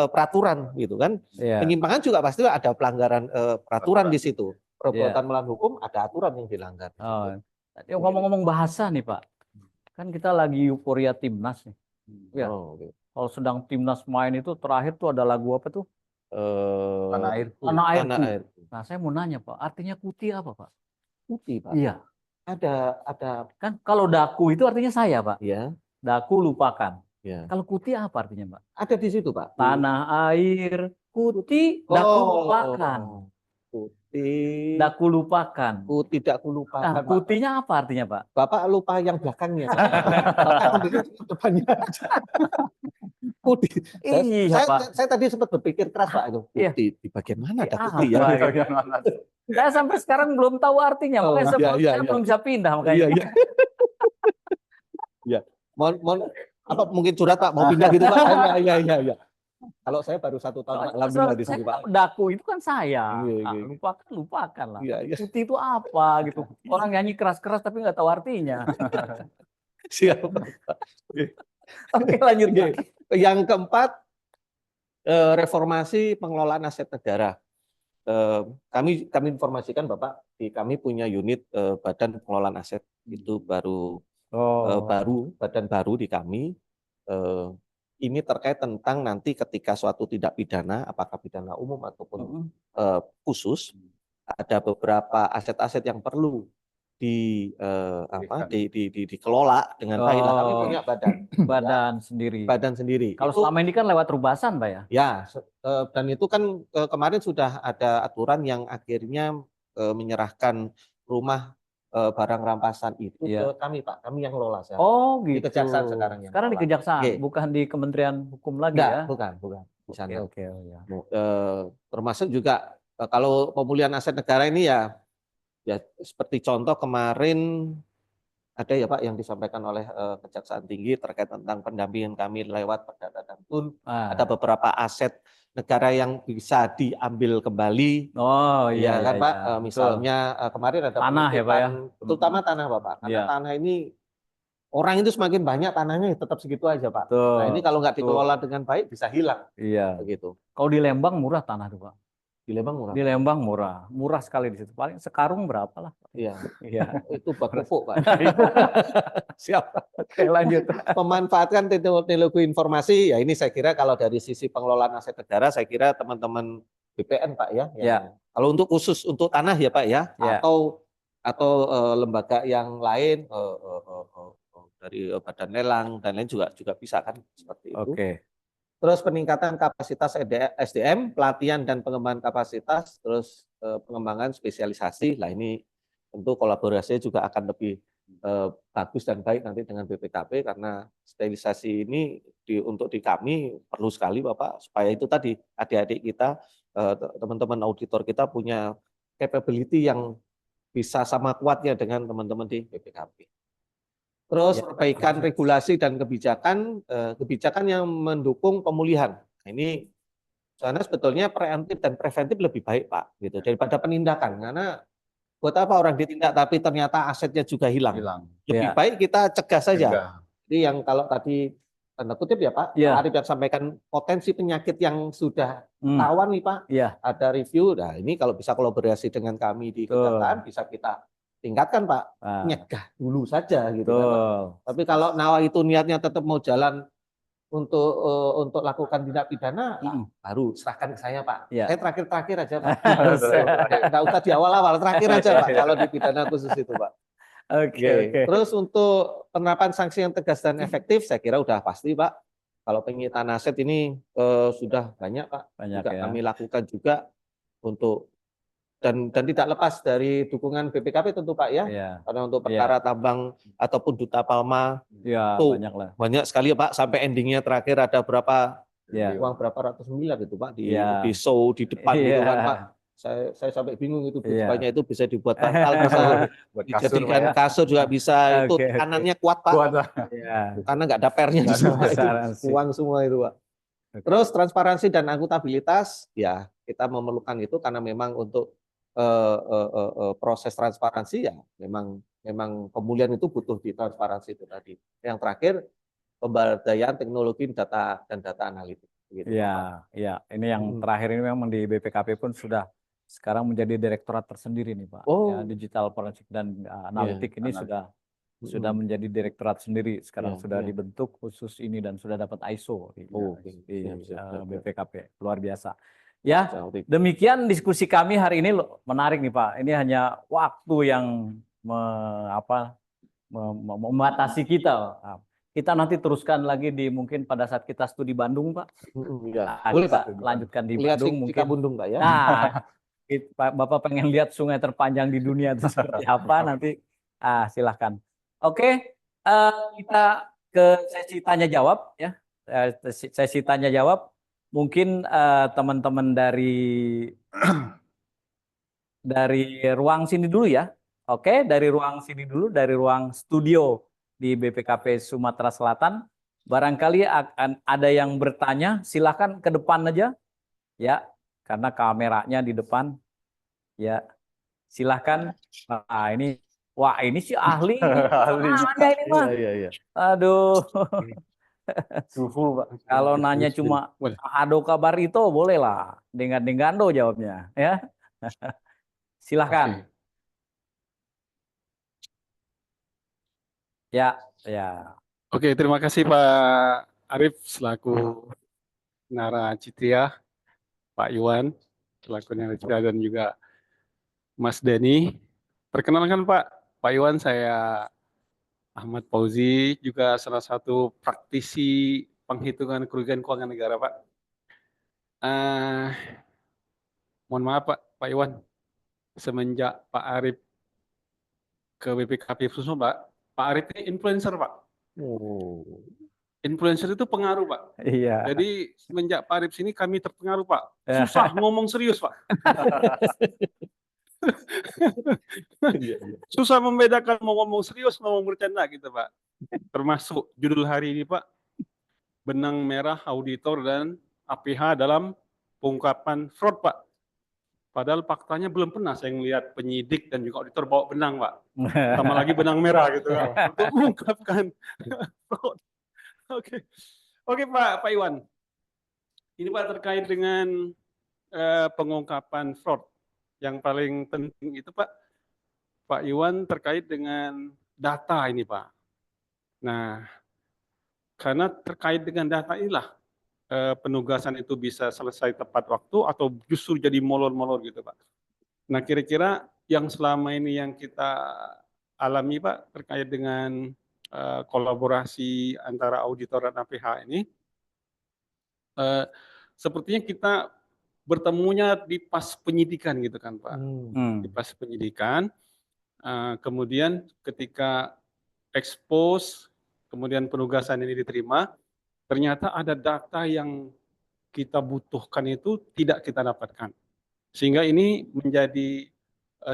peraturan gitu kan. Iya. Penyimpangan juga pasti ada pelanggaran peraturan di situ. Perbuatan melawan hukum ada aturan yang dilanggar. Oh. Ngomong-ngomong bahasa nih Pak, kan kita lagi euforia timnas nih. Ya. Oh, oke. Kalau sedang timnas main itu terakhir tuh ada lagu apa tuh? Tanah airku. Tanah Airku. Tanah Air. Nah, saya mau nanya Pak, artinya kuti apa Pak? Putih, Pak. Iya. Ada Kan kalau daku itu artinya saya Pak. ya, Daku lupakan. ya. Kalau kuti apa artinya Pak? Ada di situ, Pak. Tanah air, kuti, daku lupakan. Putih. Daku lupakan. Tidak kulupakan. Nah, Pak. kutinya apa artinya Pak? Bapak lupa yang belakangnya. Bapak ambil depannya aja. Putih. Iya, Pak. Saya tadi sempat berpikir keras, Pak. Itu Iya. putih di bagian mana ada Apa putih ya? ya? Saya sampai sekarang belum tahu artinya, Oh, makanya iya, iya, saya iya. belum bisa pindah makanya. Iya, iya. Iya. Mohon apa mungkin curhat Pak mau pindah gitu Pak? Iya. Kalau saya baru 1 tahun Pak, alhamdulillah di sini Pak. Daku itu kan saya. Iya, Ah, iya. lupakan lah. Iya, iya. Putih itu apa gitu. Orang nyanyi keras-keras tapi nggak tahu artinya. Siap. Oke, lanjut. Oke. Yang keempat, reformasi pengelolaan aset negara. Kami informasikan Bapak, kami punya unit Badan Pengelolaan Aset itu baru badan baru di kami. Ini terkait tentang nanti ketika suatu tindak pidana, apakah pidana umum ataupun khusus, ada beberapa aset-aset yang perlu dikelola dengan baik. Nah, kami punya badan sendiri. badan sendiri. Kalau Itu- selama ini kan lewat rubasan, Pak ya? Ya, dan itu kan kemarin sudah ada aturan yang akhirnya menyerahkan rumah barang rampasan itu Iya. ke kami Pak, kami yang lola sekarang. Oh, Di gitu. Kejaksaan sekarang yang Sekarang di kelola. Kejaksaan, Oke. bukan di Kementerian Hukum lagi Enggak, ya? bukan di sana. Oke, oh ya. Termasuk juga kalau pemulihan aset negara ini ya seperti contoh kemarin ada ya Pak yang disampaikan oleh Kejaksaan Tinggi terkait tentang pendampingan kami lewat Perdata dan Tun. Ada beberapa aset negara yang bisa diambil kembali. Oh iya, Ya kan iya, Pak, iya. misalnya kemarin ada Tanah ya, Pak, ya? terutama tanah Bapak. Karena Iya. tanah ini orang itu semakin banyak tanahnya ya tetap segitu aja Pak. Betul. Nah ini kalau nggak dikelola dengan baik bisa hilang Iya. begitu. Kalau di Lembang murah tanah tuh, Pak. Di Lembang murah. Di Lembang murah sekali di situ. Paling sekarung berapa lah? Iya, Iya. itu bak pupuk Pak. Siap. Oke, lanjut. Memanfaatkan teknologi informasi ya ini saya kira kalau dari sisi pengelolaan aset negara saya kira teman-teman BPN Pak ya. Ya. Kalau untuk khusus untuk tanah ya Pak ya, Ya. atau lembaga yang lain dari badan lelang dan lain juga bisa kan seperti itu. Oke. Terus peningkatan kapasitas SDM, pelatihan dan pengembangan kapasitas, terus pengembangan spesialisasi. Lah ini tentu kolaborasinya juga akan lebih bagus dan baik nanti dengan BPKP karena sterilisasi ini untuk di kami perlu sekali Bapak supaya itu tadi adik-adik kita, teman-teman auditor kita punya capability yang bisa sama kuatnya dengan teman-teman di BPKP. Terus Ya. perbaikan regulasi dan kebijakan yang mendukung pemulihan. Nah, ini karena sebetulnya preemptif dan preventif lebih baik Pak, gitu daripada penindakan. Karena buat apa orang ditindak tapi ternyata asetnya juga hilang. Lebih Ya. baik kita cegah saja. Cegah. Jadi yang kalau tadi tanda kutip ya Pak, Ya. Pak Arif yang sampaikan potensi penyakit yang sudah rawan nih Pak, Iya. ada review. Nah ini kalau bisa kolaborasi dengan kami di Betul. Kejaksaan bisa kita tingkatkan Pak, Nah, nyegah dulu saja gitu kan, Pak. betul. Tapi kalau nawa itu niatnya tetap mau jalan untuk lakukan tindak pidana, baru serahkan ke saya Pak. Iya. Saya terakhir aja Pak. Nggak usah di awal-awal, terakhir aja Pak. Kalau di pidana khusus itu Pak. Oke. Terus untuk penerapan sanksi yang tegas dan efektif, saya kira udah pasti Pak. Kalau penyitaan aset ini sudah banyak Pak. Banyak Juga ya. kami lakukan juga untuk dan tidak lepas dari dukungan BPKP tentu Pak ya. Iya. Karena untuk perkara tambang ataupun Duta Palma Iya, Tuh. banyak lah. banyak sekali ya Pak sampai endingnya terakhir ada berapa Iya. uang berapa ratus miliar itu Pak di Iya. show di depan gitu Iya. kan Pak. Saya sampai bingung itu Iya. banyak itu bisa dibuat bantal bisa Buat kasur, dijadikan Pak, ya. kasur juga bisa itu Oke, oke. kanannya kuat Pak Kuat, Pak. Iya. karena nggak ada pernya di Nggak semua ada itu transparansi. uang semua itu Pak. Oke. Terus transparansi dan akuntabilitas ya kita memerlukan itu karena memang untuk proses transparansi ya memang pemulihan itu butuh di transparansi itu tadi. Yang terakhir pemberdayaan teknologi data dan data analitik. Gitu, Pak. Iya, iya. Ini yang terakhir ini memang di BPKP pun sudah sekarang menjadi direktorat tersendiri nih Pak. Ya, Oh, digital forensik dan analitik ini sudah menjadi direktorat sendiri. Sekarang Iya, sudah iya. dibentuk khusus ini dan sudah dapat ISO di, Oke, di siap, siap. BPKP. Luar biasa. Ya, Cantik. demikian diskusi kami hari ini menarik nih Pak. Ini hanya waktu yang membatasi kita. Nah, kita nanti teruskan lagi di mungkin pada saat kita studi Bandung, Pak. Iya. Nah, Boleh kita Pak. lanjutkan di Lihat Bandung mungkin. Cikabundung Pak ya. Nah, Bapak pengen lihat sungai terpanjang di dunia itu seperti apa nanti? Silahkan. Oke, kita ke sesi tanya jawab ya. Sesi tanya jawab. Mungkin teman-teman dari ruang sini dulu ya. Oke, dari ruang sini dulu, dari ruang studio di BPKP Sumatera Selatan. Barangkali akan ada yang bertanya, silakan ke depan aja. Ya, karena kameranya di depan. Ya, silakan. Nah, ini si ahli. Nanya ini mah. Iya. Aduh, Suhu, Pak. kalau nanya cuma ado kabar itu boleh lah. Dengan-dengando jawabnya. Ya, silahkan. Ya, ya. Oke, terima kasih Pak Arif selaku Nara Citya, Pak Iwan selaku Nara Citya dan juga Mas Denny. Perkenalkan Pak Iwan, saya Ahmad Fauzi, juga salah satu praktisi penghitungan kerugian keuangan negara Pak. Mohon maaf Pak Iwan, semenjak Pak Arif ke BPKP khususnya Pak Arif ini influencer Pak. Oh. Influencer itu pengaruh Pak. Iya. Jadi semenjak Pak Arif sini kami terpengaruh Pak. Susah ngomong serius Pak. Susah membedakan mau ngomong serius mau ngomong bercanda gitu Pak. Termasuk judul hari ini Pak, benang merah auditor dan APH dalam pengungkapan fraud Pak. Padahal faktanya belum pernah saya melihat penyidik dan juga auditor bawa benang Pak. Tambah lagi benang merah gitu Pak. Untuk mengungkapkan fraud. Oke Pak Iwan. Ini Pak terkait dengan pengungkapan fraud. Yang paling penting itu Pak Iwan terkait dengan data ini Pak. Nah, karena terkait dengan data inilah penugasan itu bisa selesai tepat waktu atau justru jadi molor-molor gitu Pak. Nah, kira-kira yang selama ini yang kita alami Pak terkait dengan kolaborasi antara auditor dan APH ini, sepertinya kita bertemunya di pas penyidikan gitu kan Pak. Di pas penyidikan, kemudian ketika expose, kemudian penugasan ini diterima, ternyata ada data yang kita butuhkan itu tidak kita dapatkan. Sehingga ini menjadi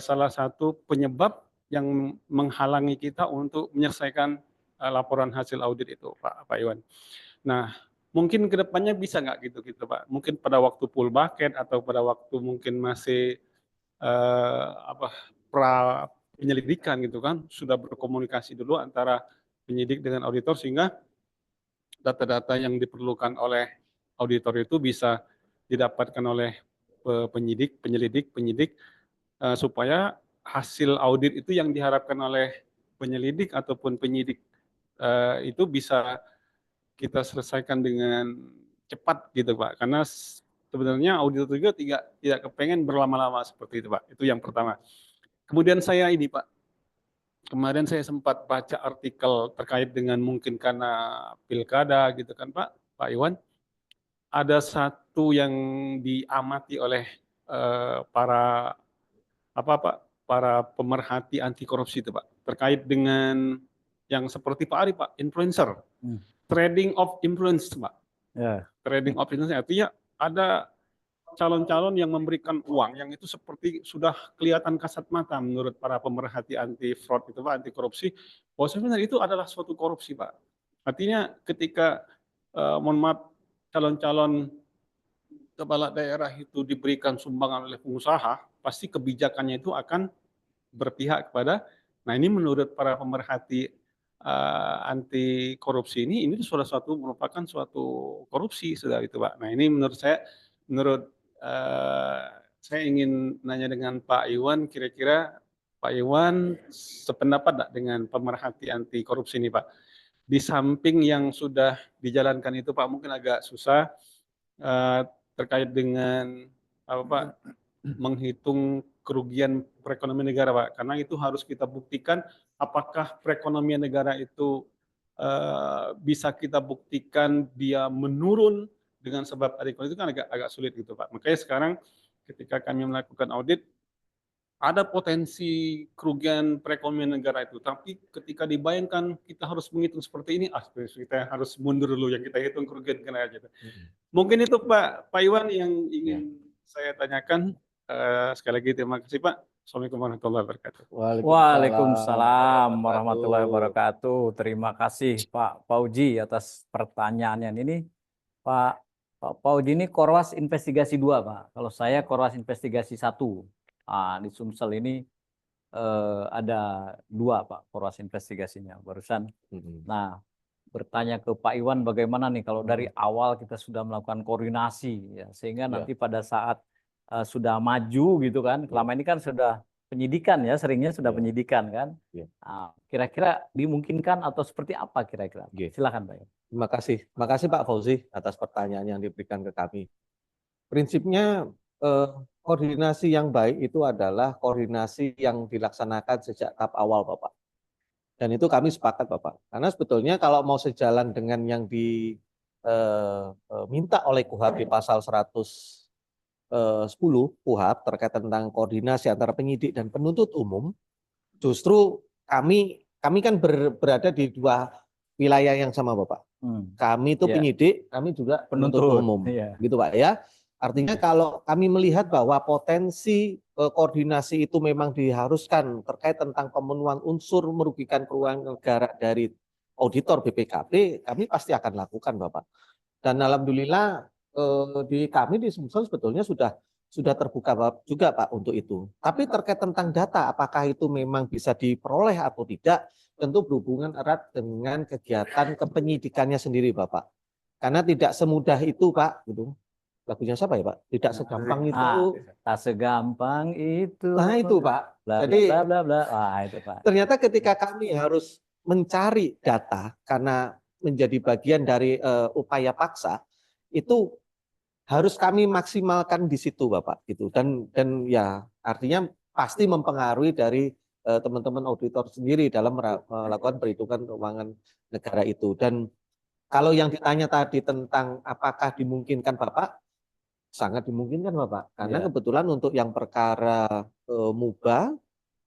salah satu penyebab yang menghalangi kita untuk menyelesaikan laporan hasil audit itu Pak Iwan. Nah, mungkin kedepannya bisa nggak gitu Pak? Mungkin pada waktu full bucket atau pada waktu mungkin masih pra penyelidikan gitu kan, sudah berkomunikasi dulu antara penyidik dengan auditor sehingga data-data yang diperlukan oleh auditor itu bisa didapatkan oleh penyelidik supaya hasil audit itu yang diharapkan oleh penyelidik ataupun penyidik itu bisa kita selesaikan dengan cepat gitu Pak. Karena sebenarnya auditor juga tidak kepengen berlama-lama seperti itu Pak. Itu yang pertama. Kemudian saya ini Pak, kemarin saya sempat baca artikel terkait dengan mungkin karena pilkada gitu kan Pak Iwan, ada satu yang diamati oleh para pemerhati anti korupsi itu Pak, terkait dengan yang seperti Pak Ari Pak, influencer, trading of influence Pak. Trading of influence artinya ada calon-calon yang memberikan uang yang itu seperti sudah kelihatan kasat mata menurut para pemerhati anti fraud itu Pak, anti korupsi, bahwa sebenarnya itu adalah suatu korupsi Pak. Artinya ketika mohon maaf calon-calon kepala daerah itu diberikan sumbangan oleh pengusaha, pasti kebijakannya itu akan berpihak kepada, nah ini menurut para pemerhati anti korupsi ini sudah merupakan suatu korupsi sudah itu Pak. Nah ini menurut saya ingin nanya dengan Pak Iwan, kira-kira Pak Iwan sependapat nggak dengan pemerhati anti korupsi ini Pak? Di samping yang sudah dijalankan itu Pak mungkin agak susah terkait dengan apa Pak menghitung kerugian perekonomian negara Pak, karena itu harus kita buktikan apakah perekonomian negara itu bisa kita buktikan dia menurun dengan sebab ada itu kan agak sulit gitu Pak. Makanya sekarang ketika kami melakukan audit ada potensi kerugian perekonomian negara itu, tapi ketika dibayangkan kita harus menghitung seperti ini, kita harus mundur dulu yang kita hitung kerugian negara aja. Mungkin itu Pak Iwan yang ingin saya tanyakan. Sekali lagi terima kasih Pak. Assalamualaikum warahmatullahi wabarakatuh. Waalaikumsalam warahmatullahi wabarakatuh. Terima kasih Pak Pauji atas pertanyaannya ini. Pak Pauji ini Korwas Investigasi 2 Pak. Kalau saya Korwas Investigasi 1. Di Sumsel ini ada 2 Pak Korwas investigasinya barusan. Nah, bertanya ke Pak Iwan bagaimana nih kalau dari awal kita sudah melakukan koordinasi ya sehingga nanti pada saat sudah maju gitu kan, selama ini kan sudah penyidikan ya, seringnya sudah penyidikan kan. Kira-kira dimungkinkan atau seperti apa kira-kira? Silakan Pak. Terima kasih Pak Fauzi atas pertanyaan yang diberikan ke kami. Prinsipnya koordinasi yang baik itu adalah koordinasi yang dilaksanakan sejak tahap awal Bapak. Dan itu kami sepakat Bapak. Karena sebetulnya kalau mau sejalan dengan yang diminta oleh KUHP di pasal 110 KUHP terkait tentang koordinasi antara penyidik dan penuntut umum, justru kami kan berada di 2 wilayah yang sama Bapak. Kami itu penyidik, kami juga penuntut umum. Gitu Pak ya. Artinya kalau kami melihat bahwa potensi koordinasi itu memang diharuskan terkait tentang pemenuhan unsur merugikan keuangan negara dari auditor BPKP, kami pasti akan lakukan Bapak. Dan alhamdulillah kami di Sumsel sebetulnya sudah terbuka juga Pak untuk itu. Tapi terkait tentang data, apakah itu memang bisa diperoleh atau tidak, tentu berhubungan erat dengan kegiatan kepenyidikannya sendiri Bapak. Karena tidak semudah itu Pak, gitu. Lagunya siapa ya Pak? Tidak segampang itu. Tak segampang itu. Nah itu Pak. Jadi bla bla bla. Itu Pak. Ternyata ketika kami harus mencari data karena menjadi bagian dari upaya paksa, itu harus kami maksimalkan di situ Bapak gitu. Dan ya artinya pasti mempengaruhi dari teman-teman auditor sendiri dalam melakukan perhitungan keuangan negara itu. Dan kalau yang ditanya tadi tentang apakah dimungkinkan Bapak, sangat dimungkinkan Bapak. Karena kebetulan untuk yang perkara MUBA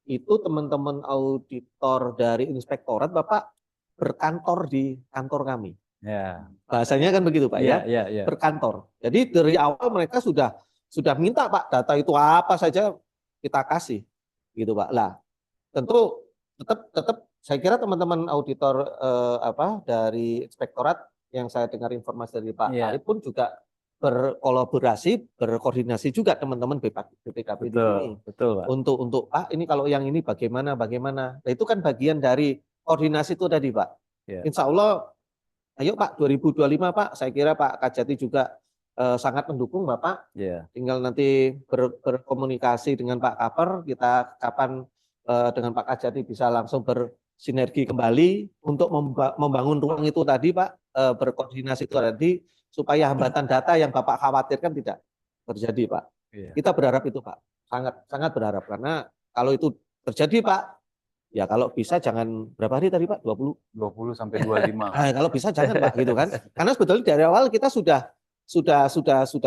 itu teman-teman auditor dari inspektorat Bapak berkantor di kantor kami. Bahasanya kan begitu Pak ya. Berkantor. Jadi dari awal mereka sudah minta Pak data itu apa saja kita kasih gitu Pak. Lah tentu tetap saya kira teman-teman auditor dari inspektorat yang saya dengar informasi dari Pak Arif pun juga berkolaborasi, berkoordinasi juga teman-teman BPKP di sini. Betul Pak. Untuk Pak ini kalau yang ini bagaimana. Nah, itu kan bagian dari koordinasi itu tadi Pak. Insya Allah ayo Pak 2025 Pak, saya kira Pak Kajati juga sangat mendukung Bapak. Tinggal nanti berkomunikasi dengan Pak Kaper, kita kapan dengan Pak Kajati bisa langsung bersinergi kembali untuk membangun ruang itu tadi Pak, berkoordinasi itu tadi supaya hambatan data yang Bapak khawatirkan tidak terjadi Pak. Kita berharap itu Pak, sangat berharap karena kalau itu terjadi Pak, ya kalau bisa jangan berapa hari tadi Pak? 20 sampai 25. Kalau bisa jangan Pak gitu kan. Karena sebetulnya dari awal kita sudah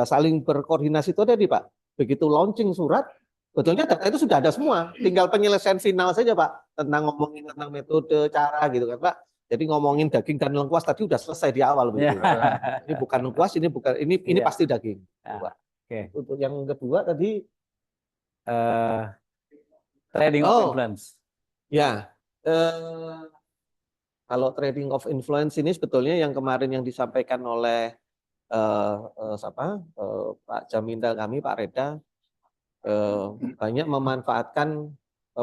saling berkoordinasi itu tadi Pak. Begitu launching surat, sebetulnya data itu sudah ada semua. Tinggal penyelesaian final saja Pak tentang ngomongin tentang metode, cara gitu kan Pak. Jadi ngomongin daging dan lengkuas tadi udah selesai di awal begitu. Ini bukan lengkuas, ini pasti daging. Pak. Untuk yang kedua tadi trading of influence. Ya, kalau trading of influence ini sebetulnya yang kemarin yang disampaikan oleh Pak Jamindal kami, Pak Reda, banyak memanfaatkan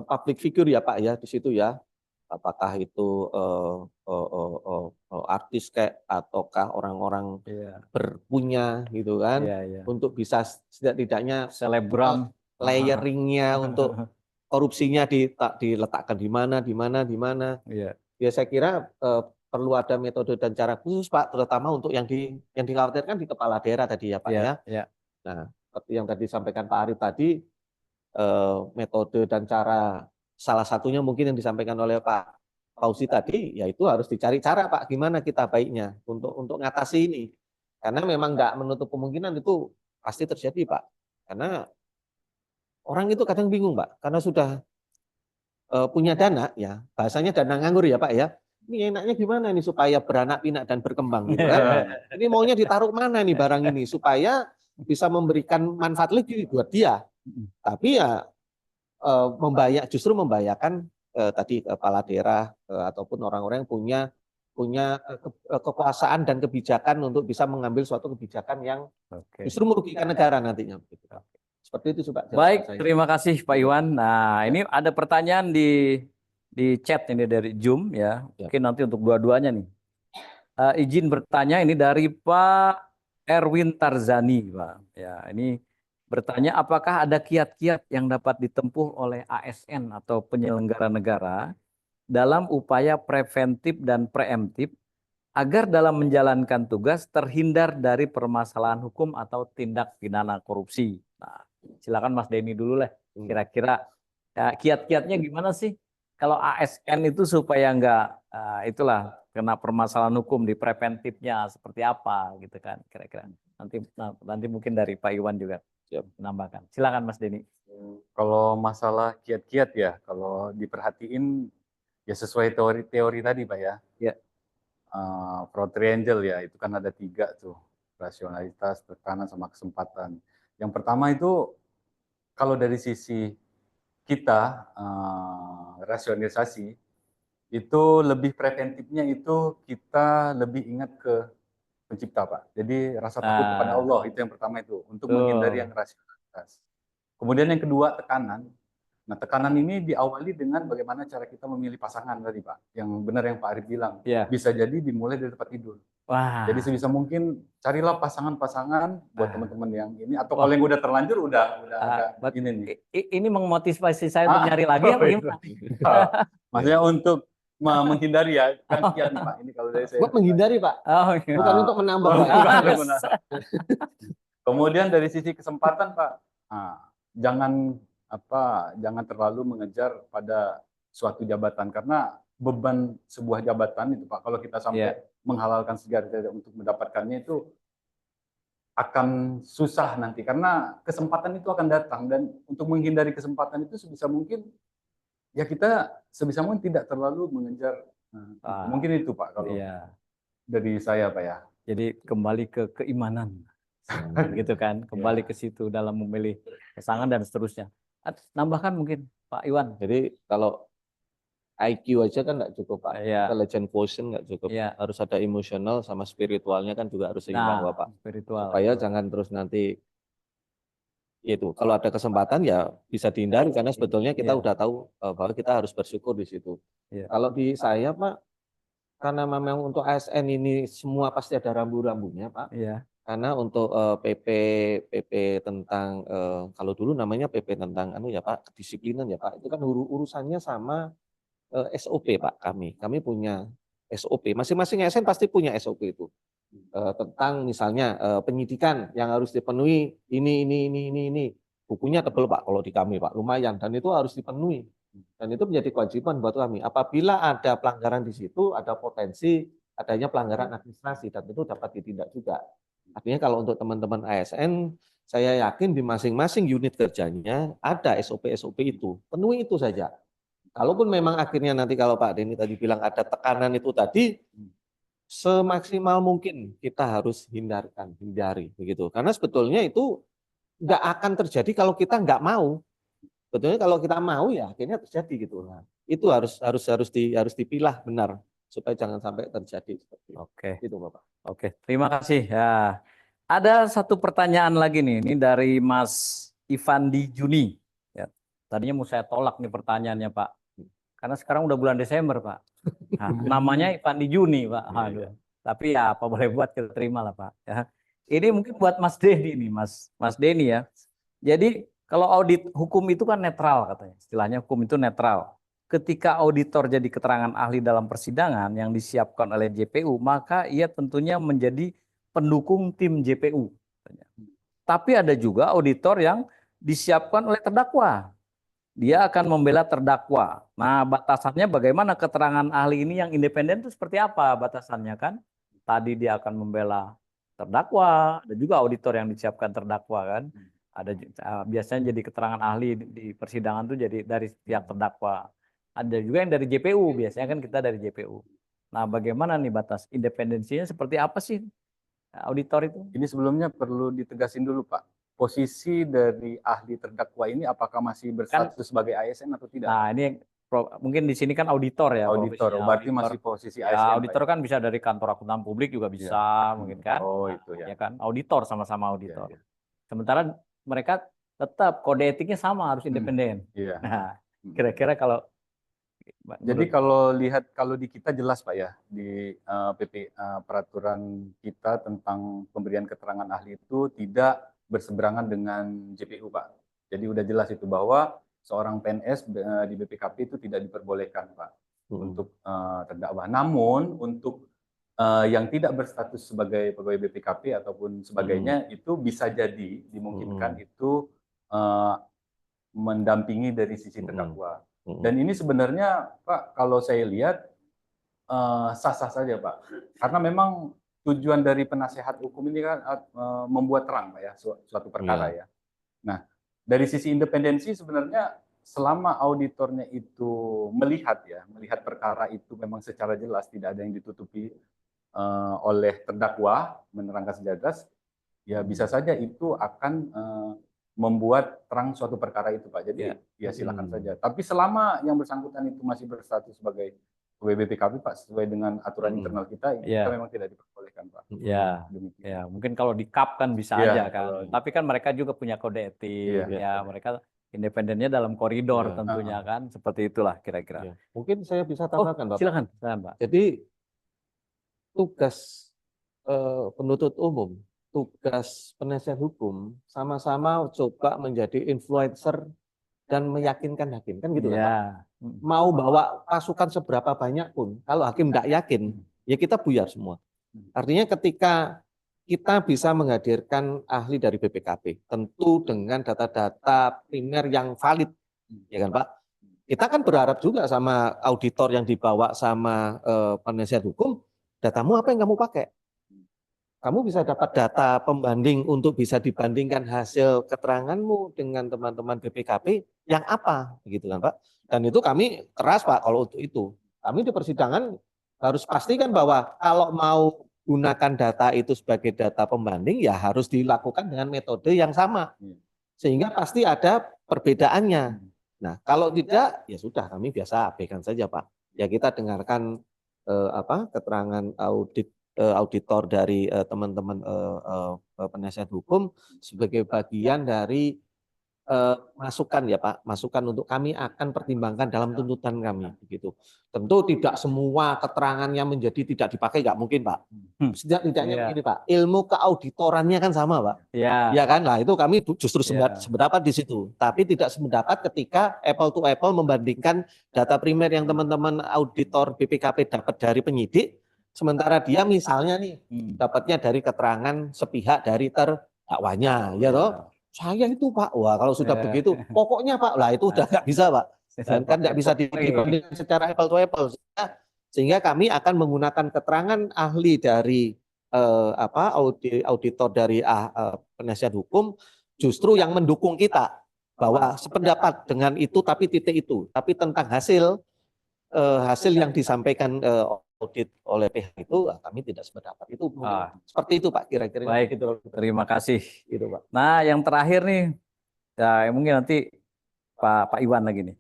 public figure ya Pak ya di situ ya. apakah itu artis kayak ataukah orang-orang Iya, berpunya gitu kan, iya, iya. untuk bisa setidak-tidaknya Selebgram. layering-nya untuk korupsinya diletakkan di mana, di mana, di mana. Iya, Ya saya kira perlu ada metode dan cara khusus Pak, terutama untuk yang dikhawatirkan di kepala daerah tadi ya Pak iya, ya. iya. Nah, seperti yang tadi disampaikan Pak Arif tadi, metode dan cara salah satunya mungkin yang disampaikan oleh Pak Fauzi tadi, yaitu harus dicari cara Pak, gimana kita baiknya untuk ngatasi ini. Karena memang nggak menutup kemungkinan itu pasti terjadi Pak. Karena orang itu kadang bingung Pak, karena sudah punya dana, ya bahasanya dana nganggur ya Pak ya. Ini enaknya gimana nih supaya beranak pinak dan berkembang gitu kan? Ini maunya ditaruh mana nih barang ini supaya bisa memberikan manfaat lebih buat dia. Tapi ya justru membahayakan tadi kepala daerah ataupun orang-orang yang punya kekuasaan dan kebijakan untuk bisa mengambil suatu kebijakan yang Oke. justru merugikan negara nantinya. Seperti itu Pak. Baik, terima kasih Pak Iwan. Nah, ini ada pertanyaan di chat ini dari Zoom ya. Mungkin nanti untuk dua-duanya nih. Izin bertanya ini dari Pak Erwin Tarzani, Pak. Ya, ini bertanya apakah ada kiat-kiat yang dapat ditempuh oleh ASN atau penyelenggara negara dalam upaya preventif dan preemptif agar dalam menjalankan tugas terhindar dari permasalahan hukum atau tindak pidana korupsi. Nah, silakan Mas Denny dulu lah. Kira-kira ya, kiat-kiatnya gimana sih? Kalau ASN itu supaya nggak itulah kena permasalahan hukum di preventifnya seperti apa gitu kan kira-kira. Nanti mungkin dari Pak Iwan juga menambahkan. Silakan Mas Denny. Kalau masalah kiat-kiat ya, kalau diperhatiin ya sesuai teori tadi Pak ya. Ya. Fraud triangle ya, itu kan ada 3 tuh, rasionalitas, tekanan, sama kesempatan. Yang pertama itu kalau dari sisi kita rasionalisasi itu lebih preventifnya itu kita lebih ingat ke pencipta Pak. Jadi rasa takut kepada Allah itu yang pertama itu untuk menghindari yang rasionalitas. Kemudian yang kedua tekanan. Nah, tekanan ini diawali dengan bagaimana cara kita memilih pasangan tadi, Pak. Yang benar yang Pak Arif bilang. Ya. Bisa jadi dimulai dari tempat tidur. Wah. Jadi sebisa mungkin carilah pasangan-pasangan buat teman-teman yang ini. Atau kalau yang udah terlanjur udah agak ini nih. Ini memotivasi saya untuk nyari lagi apa gimana? Maksudnya untuk menghindari ya. Kan kiat nih, Pak. Ini kalau dari saya. Buat menghindari Pak. Oh, iya. Bukan untuk menambah Pak. Kemudian dari sisi kesempatan, Pak. Jangan terlalu mengejar pada suatu jabatan karena beban sebuah jabatan itu Pak kalau kita sampai menghalalkan segala untuk mendapatkannya itu akan susah nanti karena kesempatan itu akan datang dan untuk menghindari kesempatan itu sebisa mungkin ya kita sebisa mungkin tidak terlalu mengejar mungkin itu Pak kalau dari saya Pak ya. Jadi kembali ke keimanan gitu kan, kembali ke situ dalam memilih pasangan dan seterusnya. Nambahkan mungkin Pak Iwan. Jadi kalau IQ aja kan nggak cukup Pak, intelligent quotient nggak cukup. Harus ada emosional sama spiritualnya kan juga harus seimbang Bapak. Spiritual. Supaya jangan terus nanti itu kalau ada kesempatan ya bisa dihindari karena sebetulnya kita udah tahu bahwa kita harus bersyukur di situ. Kalau di saya Pak, karena memang untuk ASN ini semua pasti ada rambu-rambunya Pak. Karena untuk PP tentang kalau dulu namanya PP tentang ya Pak kedisiplinan ya Pak itu kan urusannya sama SOP Pak kami punya SOP masing-masing ASN pasti punya SOP itu tentang misalnya penyidikan yang harus dipenuhi ini bukunya tebel Pak kalau di kami Pak lumayan dan itu harus dipenuhi dan itu menjadi kewajiban buat kami apabila ada pelanggaran di situ ada potensi adanya pelanggaran administrasi dan itu dapat ditindak juga. Artinya kalau untuk teman-teman ASN, saya yakin di masing-masing unit kerjanya ada SOP-SOP itu. Penuhi itu saja. Kalaupun memang akhirnya nanti kalau Pak Denny tadi bilang ada tekanan itu tadi, semaksimal mungkin kita harus hindari begitu. Karena sebetulnya itu nggak akan terjadi kalau kita nggak mau. Sebetulnya kalau kita mau ya akhirnya terjadi gitu. Nah, itu harus dipilah benar supaya jangan sampai terjadi. Oke. Itu Bapak. Oke, terima kasih. Ya, ada satu pertanyaan lagi nih, ini dari Mas Ivandi Juni. Ya, tadinya mau saya tolak nih pertanyaannya Pak, Karena sekarang udah bulan Desember, Pak. Nah, namanya Ivan di Juni, Pak. Aduh. Tapi ya apa boleh buat, kita terima lah, Pak. Ya. Ini mungkin buat Mas Denny nih, Mas Denny ya. Jadi kalau audit hukum itu kan netral katanya. Istilahnya hukum itu netral. Ketika auditor jadi keterangan ahli dalam persidangan yang disiapkan oleh JPU, maka ia tentunya menjadi pendukung tim JPU. Tapi ada juga auditor yang disiapkan oleh terdakwa. Dia akan membela terdakwa. Nah, batasannya bagaimana keterangan ahli ini yang independen itu seperti apa batasannya kan? Tadi dia akan membela terdakwa, ada juga auditor yang disiapkan terdakwa kan? Ada biasanya jadi keterangan ahli di persidangan itu jadi dari pihak terdakwa. Ada juga yang dari JPU, biasanya kan kita dari JPU. Nah, bagaimana nih batas independensinya seperti apa sih auditor itu? Ini sebelumnya perlu ditegasin dulu, Pak. Posisi dari ahli terdakwa ini apakah masih berstatus sebagai ASN atau tidak? Nah, ini mungkin di sini kan auditor ya. Auditor, profesinya. berarti Auditor. masih posisi Ya, ASN. auditor Pak. kan bisa dari kantor akuntan publik juga bisa, mungkin kan? Oh, itu ya. Ya kan, auditor sama-sama auditor. Ya, ya. Sementara mereka tetap kode etiknya sama, harus independen. Iya. Nah, kira-kira kalau Jadi kalau lihat, kalau di kita jelas Pak ya, di peraturan kita tentang pemberian keterangan ahli itu tidak berseberangan dengan JPU Pak. Jadi udah jelas itu bahwa seorang PNS di BPKP itu tidak diperbolehkan Pak untuk terdakwa. Namun untuk yang tidak berstatus sebagai pegawai BPKP ataupun sebagainya itu bisa jadi dimungkinkan itu mendampingi dari sisi terdakwa. Dan ini sebenarnya Pak, kalau saya lihat sah-sah saja Pak, karena memang tujuan dari penasehat hukum ini kan membuat terang Pak ya suatu perkara ya. Nah dari sisi independensi sebenarnya selama auditornya itu melihat perkara itu memang secara jelas tidak ada yang ditutupi oleh terdakwa menerangkan secara jelas, ya bisa saja itu akan membuat terang suatu perkara itu Pak. Jadi ya silakan saja. Tapi selama yang bersangkutan itu masih berstatus sebagai pegawai BPKP Pak, sesuai dengan aturan internal kita, kita memang tidak diperbolehkan Pak. Ya, ya mungkin kalau di KAP kan bisa aja kan. Tapi kan mereka juga punya kode etik, ya mereka independennya dalam koridor tentunya kan. Seperti itulah kira-kira. Mungkin saya bisa tambahkan Pak. Silakan Pak. Jadi tugas penuntut umum, tugas penasihat hukum sama-sama coba menjadi influencer dan meyakinkan hakim kan gitu kan Pak? Mau bawa pasukan seberapa banyak pun kalau hakim tidak yakin ya kita buyar semua. Artinya ketika kita bisa menghadirkan ahli dari BPKP tentu dengan data-data primer yang valid ya kan Pak? Kita kan berharap juga sama auditor yang dibawa sama penasihat hukum, datamu apa yang kamu pakai? Kamu bisa dapat data pembanding untuk bisa dibandingkan hasil keteranganmu dengan teman-teman BPKP yang apa, gitu kan Pak? Dan itu kami keras Pak kalau untuk itu. Kami di persidangan harus pastikan bahwa kalau mau gunakan data itu sebagai data pembanding ya harus dilakukan dengan metode yang sama, sehingga pasti ada perbedaannya. Nah kalau tidak ya sudah kami biasa abaikan saja Pak. Ya kita dengarkan keterangan auditor dari teman-teman penasihat hukum sebagai bagian dari masukan ya Pak, masukan untuk kami akan pertimbangkan dalam tuntutan kami begitu. Tentu tidak semua keterangannya menjadi tidak dipakai, nggak mungkin Pak. Setidaknya begini Pak, ilmu keauditorannya kan sama Pak. Ya kan, lah itu kami justru sependapat di situ. Tapi tidak sependapat ketika apple to apple membandingkan data primer yang teman-teman auditor BPKP dapat dari penyidik, sementara dia misalnya nih dapatnya dari keterangan sepihak dari terdakwanya, ya toh. Saya itu Pak, wah kalau sudah begitu, pokoknya Pak, lah itu udah nggak bisa Pak. Dan kan nggak bisa dibandingkan secara apple to apple. Sehingga kami akan menggunakan keterangan ahli dari auditor dari penasihat hukum, justru yang mendukung kita bahwa sependapat dengan itu, tapi titik itu, tapi tentang hasil yang disampaikan audit oleh pihak itu kami tidak sependapat. Itu seperti itu Pak kira-kira. Baik, terima kasih. Gitu Pak. Nah yang terakhir nih, ya mungkin nanti Pak Iwan lagi nih.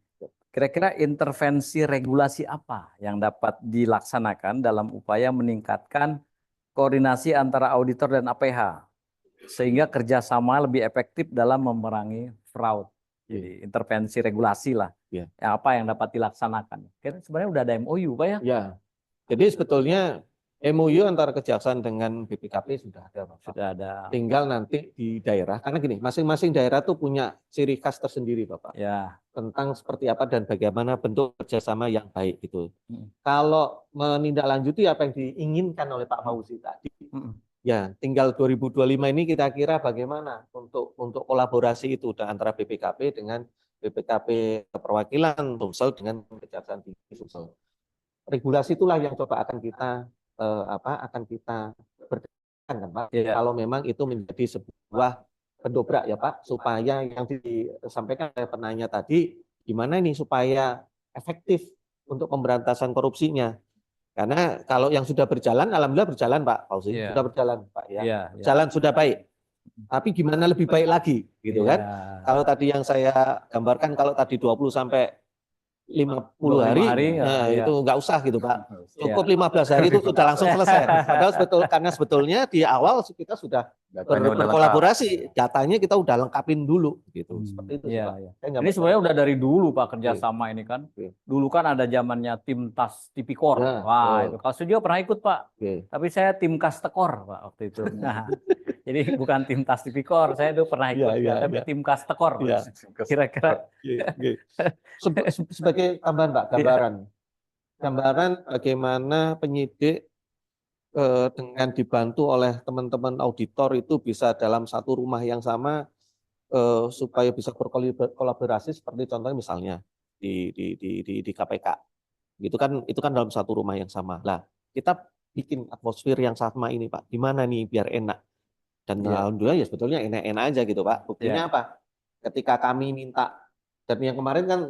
Kira-kira intervensi regulasi apa yang dapat dilaksanakan dalam upaya meningkatkan koordinasi antara auditor dan APH sehingga kerjasama lebih efektif dalam memerangi fraud. Jadi intervensi regulasi lah. Iya. Ya, apa yang dapat dilaksanakan. Kan sebenarnya udah ada MOU Pak ya? Ya, jadi sebetulnya MOU antara Kejaksaan dengan BPKP sudah ada, Pak. Sudah ada. Tinggal nanti di daerah, karena gini, masing-masing daerah tuh punya ciri khas tersendiri, Bapak, Ya. tentang seperti apa dan bagaimana bentuk kerjasama yang baik gitu. Mm. Kalau menindaklanjuti apa yang diinginkan oleh Pak Fauzi tadi, ya tinggal 2025 ini kita kira bagaimana untuk kolaborasi itu antara BPKP dengan BPKP perwakilan Sumsel dengan Kejaksaan Tinggi Sumsel. Regulasi itulah yang coba akan kita berdasarkan kan Pak. Iya. Kalau memang itu menjadi sebuah pendobrak ya Pak, supaya yang disampaikan oleh penanya tadi, gimana ini supaya efektif untuk pemberantasan korupsinya. Karena kalau yang sudah berjalan, alhamdulillah berjalan Pak Fauzi, Iya. sudah berjalan Pak ya, Iya. berjalan sudah baik. Tapi gimana lebih baik lagi, gitu kan? Kalau tadi yang saya gambarkan, kalau tadi 20 sampai 50 hari, 25 hari, nah ya. itu nggak usah gitu Pak. Cukup Iya. 15 hari itu sudah langsung selesai. Padahal karena sebetulnya di awal kita sudah Datanya udah berkolaborasi, datanya kita udah lengkapin dulu, gitu. Seperti itu sih, Iya, Pak. iya. Saya nggak Ini percaya. sebenarnya udah dari dulu Pak kerjasama ini kan. Oke. Dulu kan ada zamannya tim TAS Tipikor. Ya, Wah betul. itu. Kalau juga pernah ikut Pak. Oke. Tapi saya tim Kastekor Pak waktu itu. Nah, jadi bukan tim TAS Tipikor. Saya itu pernah ikut. Iya, tapi iya. tim Kastekor. Pak. Iya. Kira-kira. Sebagai tambahan Pak, gambaran bagaimana penyidik dengan dibantu oleh teman-teman auditor itu bisa dalam satu rumah yang sama supaya bisa berkolaborasi seperti contohnya misalnya di KPK. Itu kan dalam satu rumah yang sama. Lah, kita bikin atmosfer yang sama ini Pak. Gimana nih biar enak? Dan Iya. alhamdulillah ya sebetulnya enak-enak aja gitu Pak. Buktinya apa? Ketika kami minta, dan yang kemarin kan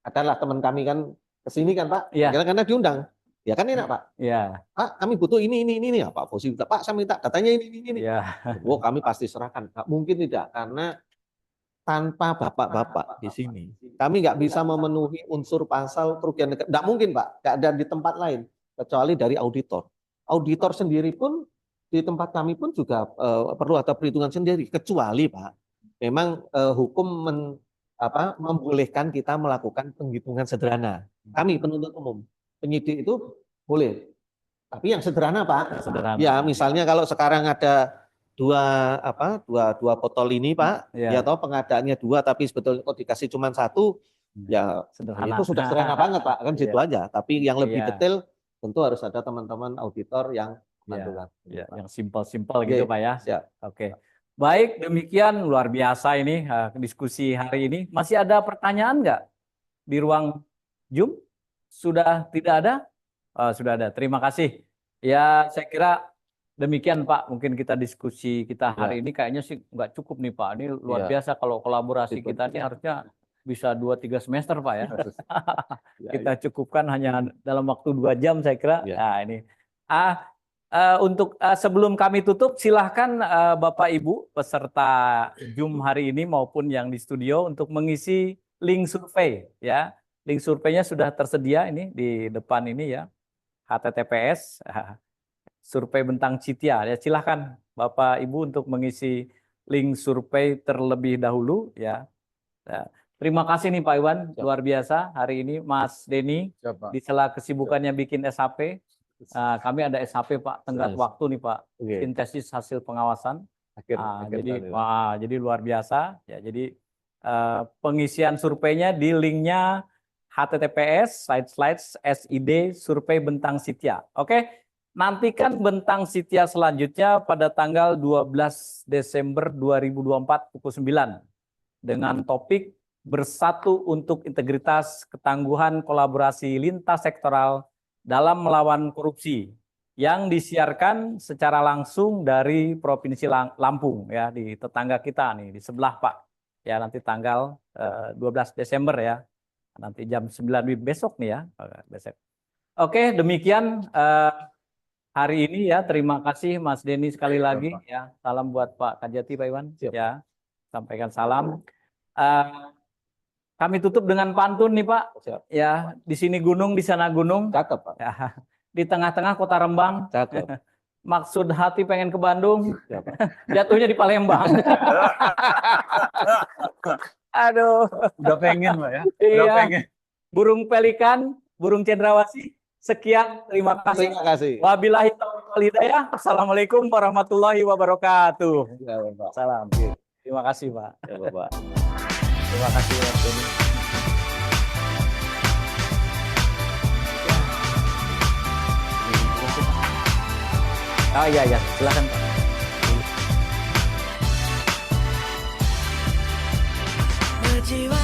adalah teman kami kan kesini kan Pak, Iya. karena diundang. Ya kan enak Pak. Iya. Pak, kami butuh ini. Ya, Pak Fauzi, Pak saya minta datanya ini. Iya. Oh, kami pasti serahkan. Nggak mungkin tidak, karena tanpa bapak-bapak di sini, kami nggak bisa memenuhi unsur pasal kerugian negara. Nggak mungkin Pak, nggak ada di tempat lain kecuali dari auditor. Auditor sendiri pun di tempat kami pun juga perlu ada perhitungan sendiri. Kecuali Pak, memang hukum membolehkan kita melakukan penghitungan sederhana. Kami penuntut umum, penyidik itu boleh. Tapi yang sederhana Pak. Sederhana. Ya misalnya kalau sekarang ada dua botol ini Pak, Iya. ya tahu pengadaannya 2 tapi sebetulnya kok dikasih cuma 1, ya Sederhana. itu sudah sederhana banget Pak, kan situ Iya. aja. Tapi yang lebih Iya. detail tentu harus ada teman-teman auditor yang Iya. membantu. Ya, yang simpel-simpel gitu Oke, Pak ya. siap. Oke. Baik, demikian luar biasa ini diskusi hari ini. Masih ada pertanyaan nggak di ruang Zoom? Sudah tidak ada? Sudah ada. Terima kasih. Ya, saya kira demikian Pak. Mungkin kita diskusi kita hari ini kayaknya sih nggak cukup nih Pak. Ini luar Ya. biasa kalau kolaborasi Betul. kita ini harusnya bisa 2-3 semester Pak ya. Ya, Kita cukupkan hanya dalam waktu 2 jam saya kira. Ya. Nah ini. Untuk sebelum kami tutup, silahkan Bapak Ibu peserta Zoom hari ini maupun yang di studio untuk mengisi link survei ya. Link surveinya sudah tersedia ini di depan ini ya. HTTPS survei Bentang Citya ya. Silahkan Bapak Ibu untuk mengisi link survei terlebih dahulu ya. Terima kasih nih Pak Iwan, luar biasa hari ini Mas Denny di sela kesibukannya bikin SHP. Kami ada SHP Pak, tenggat waktu nih Pak, sintesis hasil pengawasan. Jadi luar biasa ya. Jadi pengisian surveinya di linknya HTTPS //SID survei Bentang Citya. Oke, nantikan Bentang Citya selanjutnya pada tanggal 12 Desember 2024 pukul 9 dengan topik Bersatu untuk Integritas, Ketangguhan Kolaborasi Lintas Sektoral dalam Melawan Korupsi yang disiarkan secara langsung dari Provinsi Lampung ya, di tetangga kita nih di sebelah Pak ya, nanti tanggal 12 Desember ya, nanti jam 9 besok nih ya besok. Oke, demikian hari ini ya. Terima kasih Mas Denny sekali lagi ya. Salam buat Pak Kajati Pak Iwan. Siap. Ya, sampaikan salam. Kami tutup dengan pantun nih Pak. Siap. Ya, di sini gunung, di sana gunung. Cakep Pak. Ya, di tengah-tengah kota Rembang. Cakep. Maksud hati pengen ke Bandung. Siap. Jatuhnya di Palembang. Aduh. Udah pengen Pak ya. Udah Iya. pengen. Burung pelikan, burung cendrawasih. Sekian, terima kasih. Terima kasih. Wabillahi taufiq wal hidayah. Assalamualaikum warahmatullahi wabarakatuh. Ya, Bapak. Salam. Terima kasih, Pak. Ya, Bapak. Terima kasih, Pak Doni. Oh iya, ya, silakan Pak. berjiwa